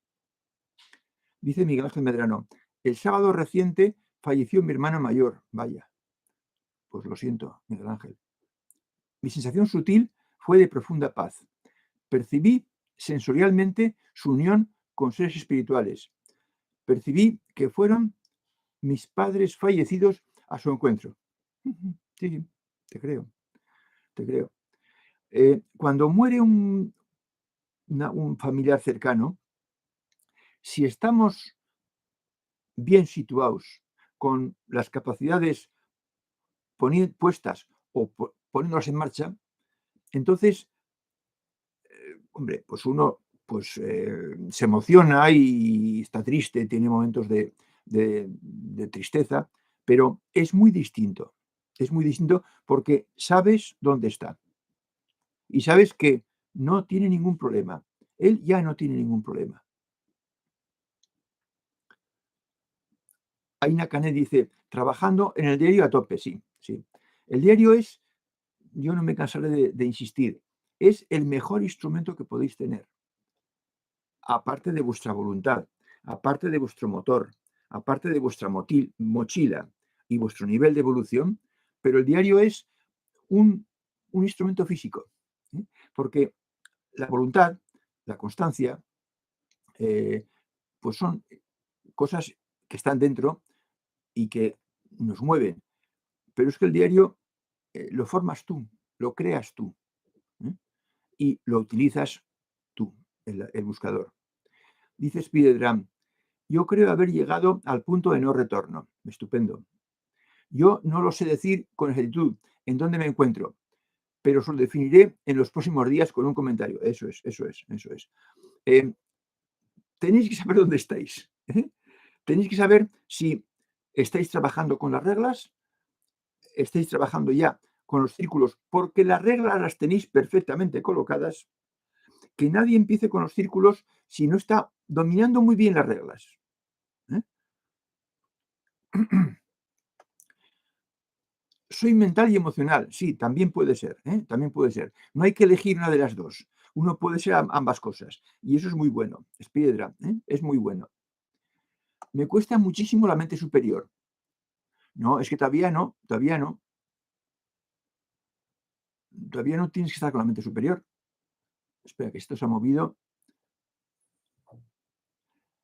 Dice Miguel Ángel Medrano, el sábado reciente falleció mi hermano mayor. Vaya, pues lo siento, Miguel Ángel. Mi sensación sutil fue de profunda paz. Percibí sensorialmente su unión con seres espirituales. Percibí que fueron mis padres fallecidos a su encuentro. Sí, te creo. Cuando muere un familiar cercano, Si estamos bien situados, con las capacidades puestas o poniéndolas en marcha, entonces, hombre, pues uno pues, se emociona y está triste, tiene momentos de tristeza, pero es muy distinto. Es muy distinto porque sabes dónde está y sabes que no tiene ningún problema. Él ya no tiene ningún problema. Aina Canet dice, trabajando en el diario a tope, sí, sí. El diario es, yo no me cansaré de insistir, es el mejor instrumento que podéis tener, aparte de vuestra voluntad, aparte de vuestro motor, aparte de vuestra mochila y vuestro nivel de evolución, pero el diario es un, un instrumento físico, ¿eh? Porque la voluntad, la constancia, pues son cosas que están dentro y que nos mueven. Pero es que el diario lo formas tú, lo creas tú, ¿eh? Y lo utilizas tú, el buscador. Dice Spider-Dram, yo creo haber llegado al punto de no retorno. Estupendo. Yo no lo sé decir con exactitud en dónde me encuentro, pero os lo definiré en los próximos días con un comentario. Eso es, eso es, eso es. Tenéis que saber dónde estáis, ¿eh? Tenéis que saber si estáis trabajando con las reglas, estáis trabajando ya con los círculos, porque las reglas las tenéis perfectamente colocadas. Que nadie empiece con los círculos si no está dominando muy bien las reglas, ¿eh? Soy mental y emocional. Sí, también puede ser, ¿eh? También puede ser. No hay que elegir una de las dos. Uno puede ser ambas cosas. Y eso es muy bueno. Es piedra, ¿eh? Es muy bueno. Me cuesta muchísimo la mente superior. No, es que todavía no, todavía no. Todavía no tienes que estar con la mente superior. Espera, que esto se ha movido.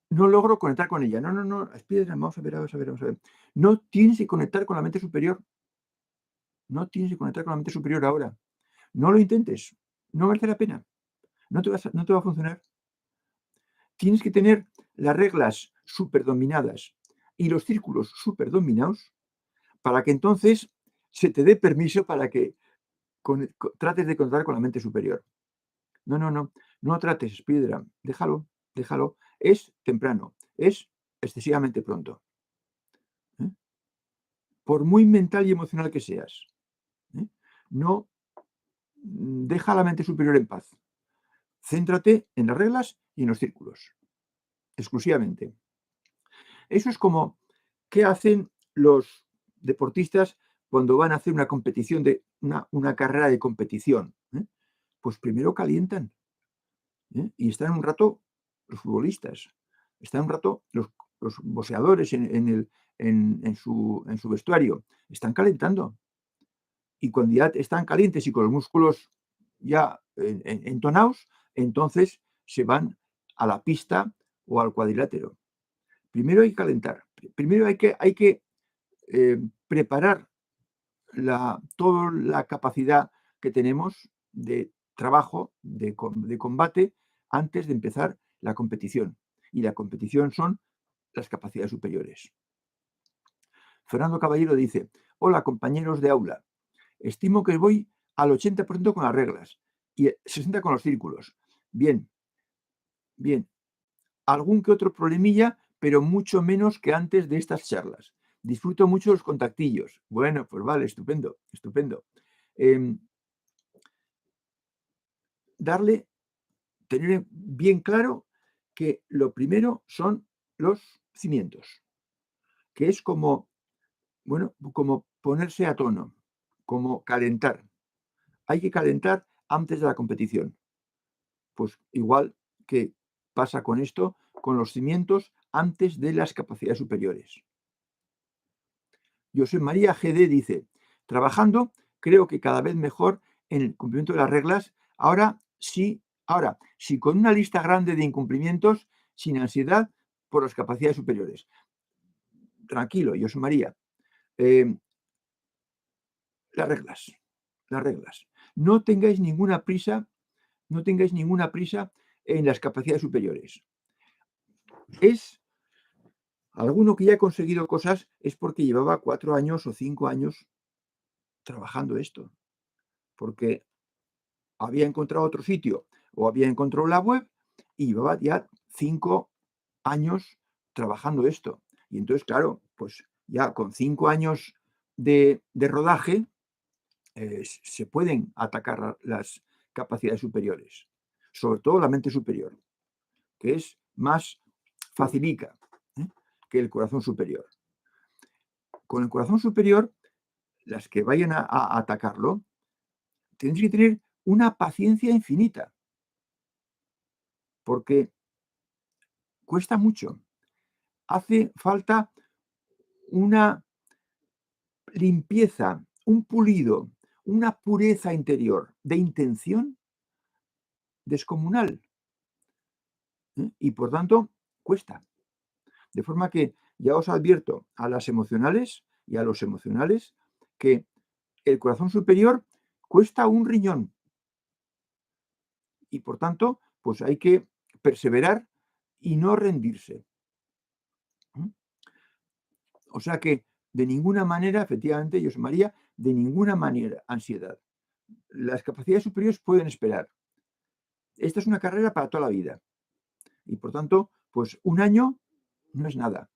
No logro conectar con ella. No, no, no. Es piedra. Vamos a ver, vamos a ver, vamos a ver. No tienes que conectar con la mente superior. No tienes que conectar con la mente superior ahora. No lo intentes. No merece la pena. No te va a funcionar. Tienes que tener las reglas súper dominadas y los círculos súper dominados para que entonces se te dé permiso para que trates de contar con la mente superior. No, no, no. No trates, piedra. Déjalo, déjalo. Es temprano. Es excesivamente pronto, ¿eh? Por muy mental y emocional que seas, ¿eh? No deja la mente superior en paz. Céntrate en las reglas y en los círculos, exclusivamente. Eso es como, ¿qué hacen los deportistas cuando van a hacer una competición, una carrera de competición? Pues primero calientan, y están un rato los futbolistas, están un rato los boxeadores en su vestuario, están calentando. Y cuando ya están calientes y con los músculos ya entonados, entonces se van a la pista o al cuadrilátero. Primero hay que calentar, primero hay que preparar toda la capacidad que tenemos de trabajo, de combate, antes de empezar la competición. Y la competición son las capacidades superiores. Fernando Caballero dice, hola compañeros de aula, estimo que voy al 80% con las reglas y el 60% con los círculos. Bien, bien. Algún que otro problemilla, pero mucho menos que antes de estas charlas. Disfruto mucho los contactillos. Bueno, pues vale, estupendo, estupendo. Tener bien claro que lo primero son los cimientos, que es como, bueno, como ponerse a tono, como calentar. Hay que calentar antes de la competición. Pues igual que pasa con esto, con los cimientos antes de las capacidades superiores. José María GD dice, trabajando creo que cada vez mejor en el cumplimiento de las reglas. Ahora, sí con una lista grande de incumplimientos, sin ansiedad por las capacidades superiores. Tranquilo, José María. Las reglas, las reglas. No tengáis ninguna prisa, no tengáis ninguna prisa en las capacidades superiores. es alguno que ya ha conseguido cosas, es porque llevaba 4 años o 5 años trabajando esto, porque había encontrado otro sitio o había encontrado la web y llevaba ya 5 años trabajando esto. Y entonces, claro, pues ya con 5 años de rodaje se pueden atacar las capacidades superiores, sobre todo la mente superior, que es más facilica que el corazón superior. Con el corazón superior, las que vayan a atacarlo, tendréis que tener una paciencia infinita, porque cuesta mucho. Hace falta una limpieza, un pulido, una pureza interior de intención descomunal. Y por tanto, cuesta. De forma que ya os advierto a las emocionales y a los emocionales que el corazón superior cuesta un riñón. Y por tanto, pues hay que perseverar y no rendirse. O sea que de ninguna manera, efectivamente, José María, de ninguna manera ansiedad. Las capacidades superiores pueden esperar. Esta es una carrera para toda la vida. Y por tanto, pues un año no es nada.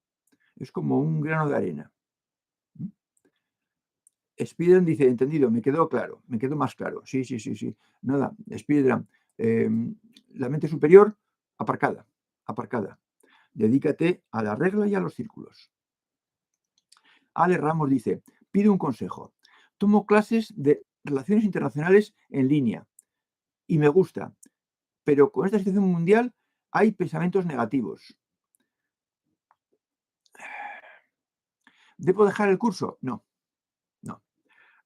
Es como un grano de arena. Spiderman dice, entendido, me quedó claro, me quedó más claro. Sí. Nada, Spiderman, la mente superior, aparcada. Dedícate a la regla y a los círculos. Ale Ramos dice, pide un consejo. Tomo clases de relaciones internacionales en línea y me gusta, pero con esta situación mundial hay pensamientos negativos. ¿Debo dejar el curso? No.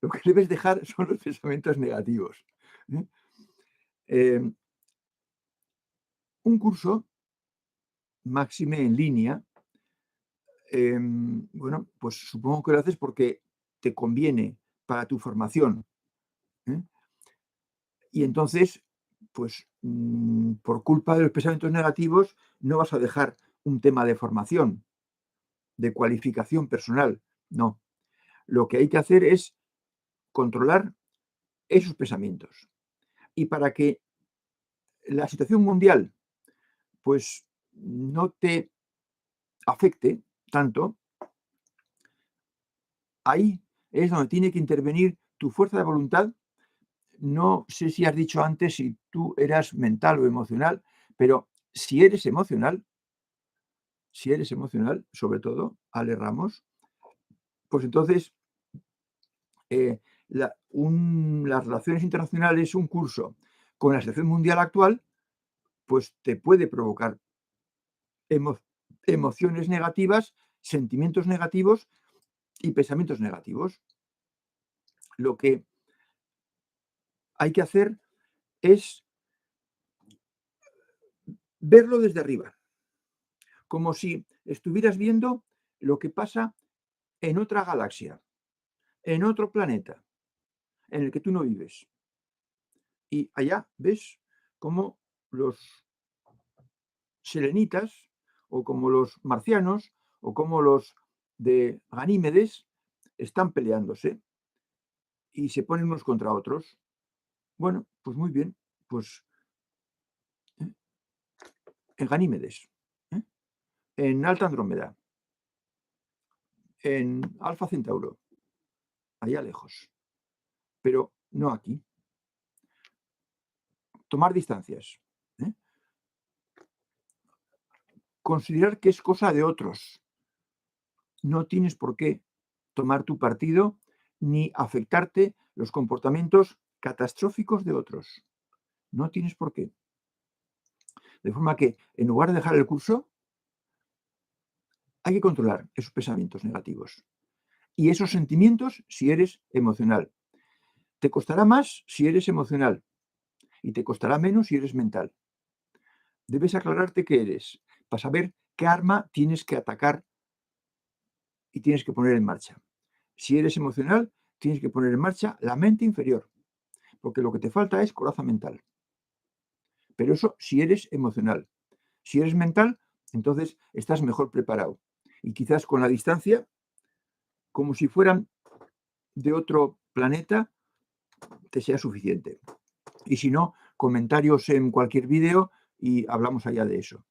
Lo que debes dejar son los pensamientos negativos. Un curso, máxime en línea, bueno, pues supongo que lo haces porque te conviene para tu formación. Y entonces, pues por culpa de los pensamientos negativos, no vas a dejar un tema de formación, de cualificación personal. No. Lo que hay que hacer es controlar esos pensamientos. Y para que la situación mundial, pues no te afecte tanto, ahí es donde tiene que intervenir tu fuerza de voluntad. No sé si has dicho antes si tú eras mental o emocional, pero si eres emocional, sobre todo, Ale Ramos, pues entonces las relaciones internacionales, un curso con la situación mundial actual, pues te puede provocar emociones negativas, sentimientos negativos y pensamientos negativos. Lo que hay que hacer es verlo desde arriba, como si estuvieras viendo lo que pasa en otra galaxia, en otro planeta, en el que tú no vives. Y allá ves cómo los selenitas, o como los marcianos, o como los de Ganímedes, están peleándose y se ponen unos contra otros. Bueno, pues muy bien, pues en Ganímedes, en Alta Andrómeda, en Alfa Centauro, allá lejos, pero no aquí. Tomar distancias. Considerar que es cosa de otros. No tienes por qué tomar tu partido ni afectarte los comportamientos catastróficos de otros. No tienes por qué. De forma que, en lugar de dejar el curso, hay que controlar esos pensamientos negativos y esos sentimientos si eres emocional. Te costará más si eres emocional y te costará menos si eres mental. Debes aclararte qué eres para saber qué arma tienes que atacar y tienes que poner en marcha. Si eres emocional, tienes que poner en marcha la mente inferior, porque lo que te falta es coraza mental. Pero eso si eres emocional. Si eres mental, Entonces estás mejor preparado. Y quizás con la distancia, como si fueran de otro planeta, te sea suficiente. Y si no, comentarios en cualquier vídeo y hablamos allá de eso.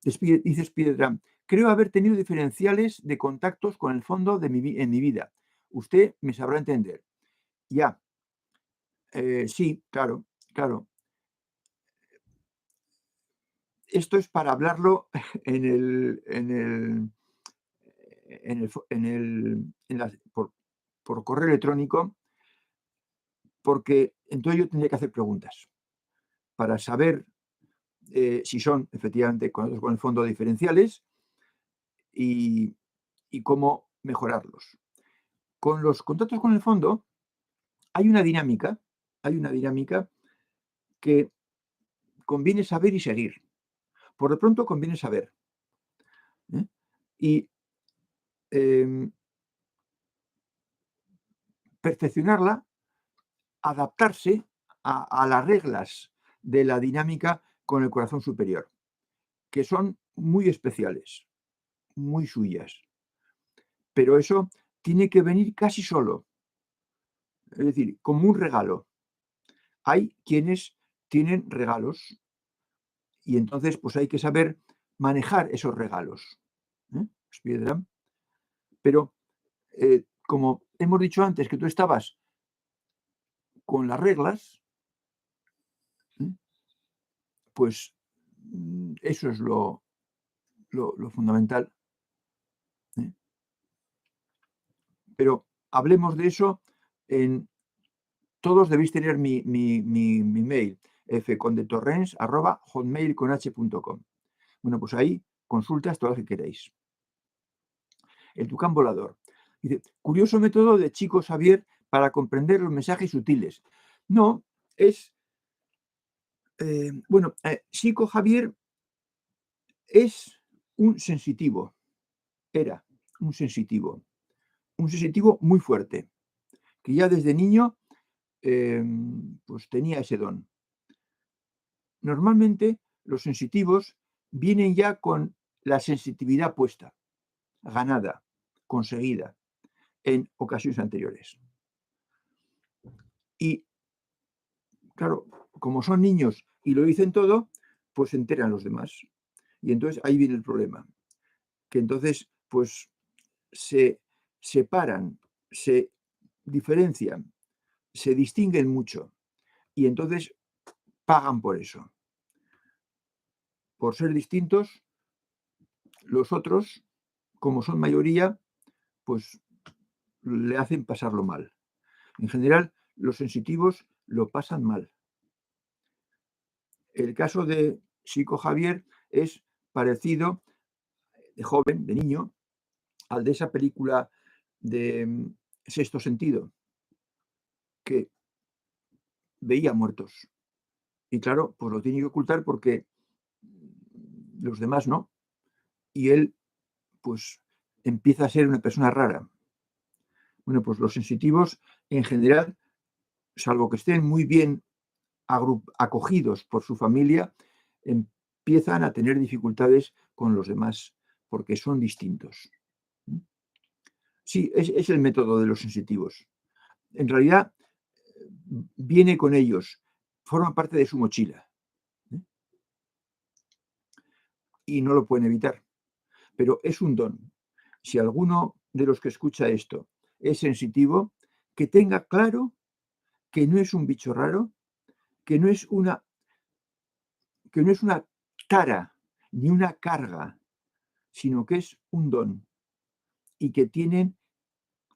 Dice Spidertram, creo haber tenido diferenciales de contactos con el fondo en mi vida. Usted me sabrá entender. Ya, sí, claro, claro. Esto es para hablarlo en el, en el, en el, en el- en las- por correo electrónico, porque entonces yo tendría que hacer preguntas para saber si son efectivamente con el fondo diferenciales y, y cómo mejorarlos. Con los contactos con el fondo hay una dinámica que conviene saber y seguir. Por de pronto conviene saber. ¿Eh? Y eh, perfeccionarla, adaptarse a las reglas de la dinámica con el corazón superior, que son muy especiales, muy suyas. Pero eso tiene que venir casi solo, es decir, como un regalo. Hay quienes tienen regalos y entonces pues hay que saber manejar esos regalos. Spiderman. Pero como hemos dicho antes que tú estabas con las reglas, ¿eh? Pues eso es lo fundamental. ¿Eh? Pero hablemos de eso en... Todos debéis tener mi mail, fcondetorrens@hotmail.com. Bueno, pues ahí consultas todas las que queráis. El tucán volador. Dice, curioso método de Chico Xavier para comprender los mensajes sutiles. No, es... Chico Javier es un sensitivo, era un sensitivo muy fuerte, que ya desde niño pues tenía ese don. Normalmente los sensitivos vienen ya con la sensitividad puesta, ganada, conseguida en ocasiones anteriores. Y claro, como son niños y lo dicen todo, pues se enteran los demás. Y entonces ahí viene el problema, que entonces pues se separan, se diferencian, se distinguen mucho y entonces pagan por eso. Por ser distintos, los otros, como son mayoría, pues le hacen pasarlo mal. En general, los sensitivos lo pasan mal. El caso de Chico Javier es parecido, de joven, de niño, al de esa película de Sexto Sentido, que veía muertos. Y claro, pues lo tiene que ocultar porque los demás no. Y él, pues, empieza a ser una persona rara. Bueno, pues los sensitivos, en general, salvo que estén muy bien acogidos por su familia, empiezan a tener dificultades con los demás porque son distintos. Sí, es el método de los sensitivos. En realidad, viene con ellos, forma parte de su mochila. Y no lo pueden evitar. Pero es un don. Si alguno de los que escucha esto es sensitivo, que tenga claro que no es un bicho raro, que no es una tara ni una carga, sino que es un don y que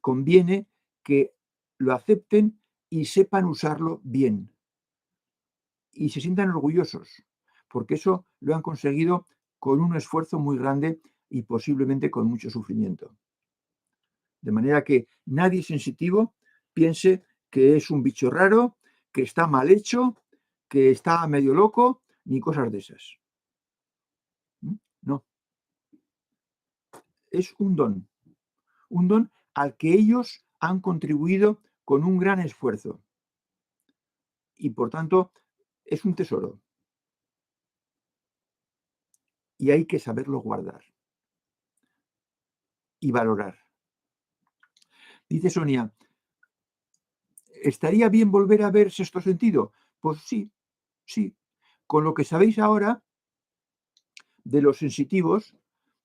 conviene que lo acepten y sepan usarlo bien y se sientan orgullosos, porque eso lo han conseguido con un esfuerzo muy grande y posiblemente con mucho sufrimiento. De manera que nadie sensitivo piense que es un bicho raro, que está mal hecho, que está medio loco, ni cosas de esas. No, es un don al que ellos han contribuido con un gran esfuerzo. Y por tanto, es un tesoro. y hay que saberlo guardar y valorar. Dice Sonia, ¿estaría bien volver a ver sexto sentido? Pues sí, sí. Con lo que sabéis ahora de los sensitivos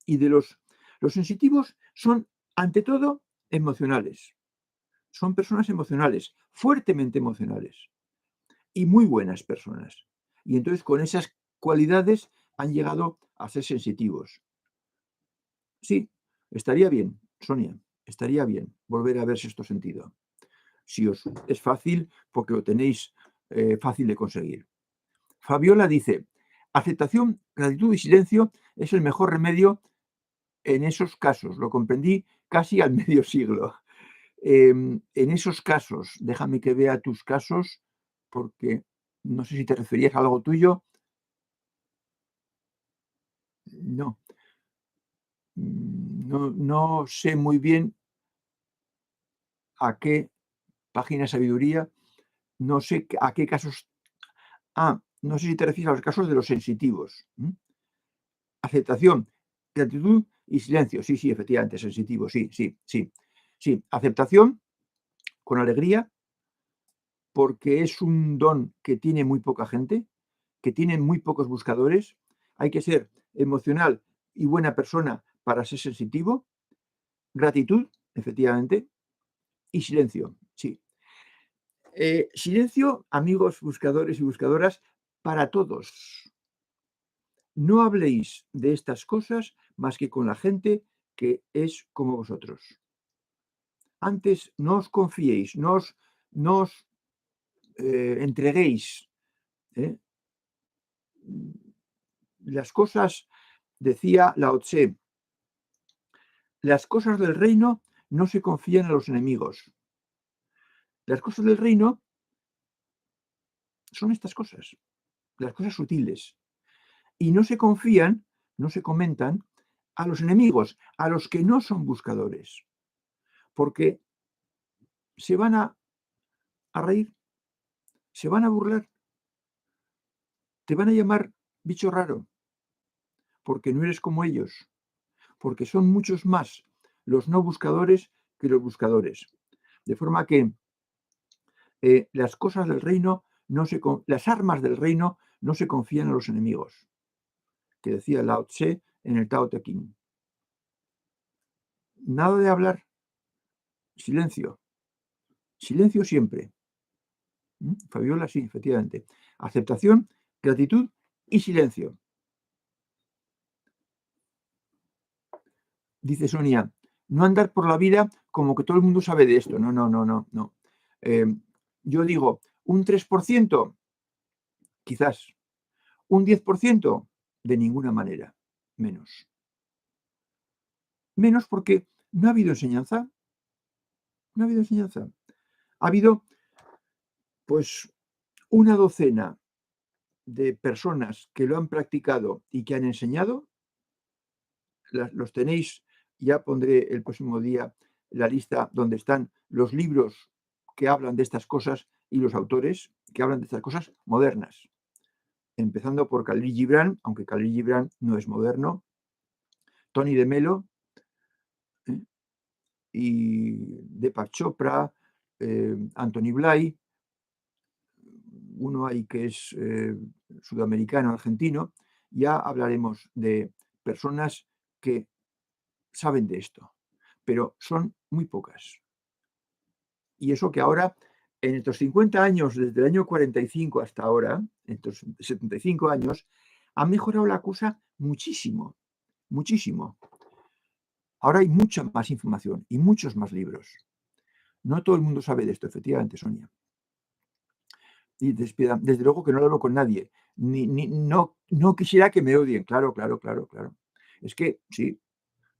y de los sensitivos son, ante todo, emocionales. Son personas emocionales, fuertemente emocionales y muy buenas personas. Y entonces con esas cualidades han llegado a ser sensitivos. Sí, estaría bien, Sonia, estaría bien volver a ver sexto sentido. Si os es fácil, porque lo tenéis fácil de conseguir. Fabiola dice, aceptación, gratitud y silencio es el mejor remedio en esos casos. Lo comprendí casi al medio siglo. En esos casos, déjame que vea tus casos, porque no sé si te referías a algo tuyo. No, no sé muy bien a qué página de sabiduría, no sé a qué casos. No sé si te refieres a los casos de los sensitivos. Aceptación, gratitud y silencio. Sí, sí, efectivamente, sensitivo, sí, sí, sí. Sí, aceptación con alegría, porque es un don que tiene muy poca gente, que tienen muy pocos buscadores. Hay que ser emocional y buena persona para ser sensitivo. Gratitud, efectivamente, y silencio, sí. Silencio, amigos buscadores y buscadoras, para todos. No habléis de estas cosas más que con la gente que es como vosotros. Antes no os confiéis, no os entreguéis. ¿eh? Las cosas, decía Lao Tse, las cosas del reino no se confían a los enemigos. Las cosas del reino son estas cosas, las cosas sutiles. Y no se confían, no se comentan a los enemigos, a los que no son buscadores. Porque se van a reír, se van a burlar, te van a llamar bicho raro, porque no eres como ellos, porque son muchos más los no buscadores que los buscadores. De forma que las cosas del reino, las armas del reino no se confían a los enemigos, que decía Lao Tse en el Tao Te Ching. Nada de hablar, silencio, silencio siempre. Fabiola, sí, efectivamente. Aceptación, gratitud y silencio. Dice Sonia, no andar por la vida como que todo el mundo sabe de esto. No, no, no, no, no. Yo digo, un 3%, quizás. Un 10%, de ninguna manera. Menos. Menos porque no ha habido enseñanza. No ha habido enseñanza. Ha habido, pues, una docena de personas que lo han practicado y que han enseñado. Los tenéis, ya pondré el próximo día la lista donde están los libros que hablan de estas cosas y los autores que hablan de estas cosas modernas. Empezando por Khalil Gibran, aunque Khalil Gibran no es moderno, Tony de Melo y Deepak Chopra, Anthony Blay, uno ahí que es sudamericano, argentino. Ya hablaremos de personas que saben de esto, pero son muy pocas. Y eso que ahora, en estos 50 años, desde el año 45 hasta ahora, en estos 75 años, ha mejorado la cosa muchísimo, muchísimo. Ahora hay mucha más información y muchos más libros. No todo el mundo sabe de esto, efectivamente, Sonia. Y desde luego que no lo hablo con nadie. No quisiera que me odien, claro, claro, claro, claro. Es que, sí,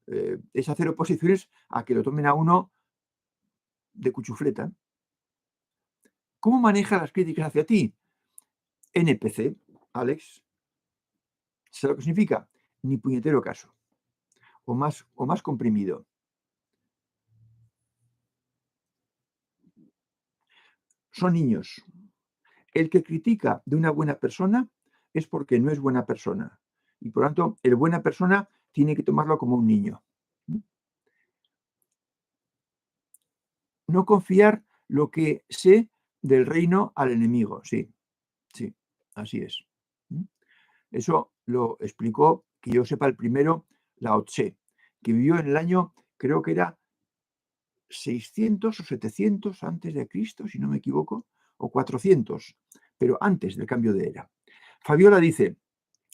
es hacer oposiciones a que lo tomen a uno de cuchufleta. ¿Cómo maneja las críticas hacia ti? NPC, Alex. ¿Sabes lo que significa? Ni puñetero caso. O más comprimido. Son niños. El que critica de una buena persona es porque no es buena persona. y por lo tanto el buena persona tiene que tomarlo como un niño. No confiar lo que sé del reino al enemigo. Sí, sí, así es. Eso lo explicó, que yo sepa, el primero, Lao Tse, que vivió en el año, creo que era 600 o 700 antes de Cristo, si no me equivoco, o 400, pero antes del cambio de era. Fabiola dice,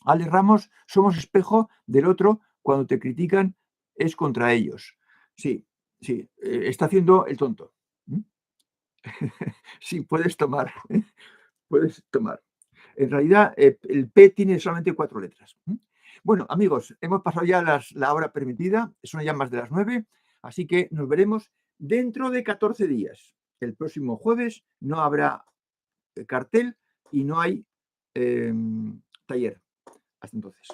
Ale Ramos, somos espejo del otro, cuando te critican es contra ellos. Sí, sí, está haciendo el tonto. Sí, puedes tomar, puedes tomar. En realidad, el P tiene solamente 4 letras. Bueno, amigos, hemos pasado ya la hora permitida, son ya más de las 9, así que nos veremos dentro de 14 días. El próximo jueves no habrá cartel y no hay taller. Hasta entonces.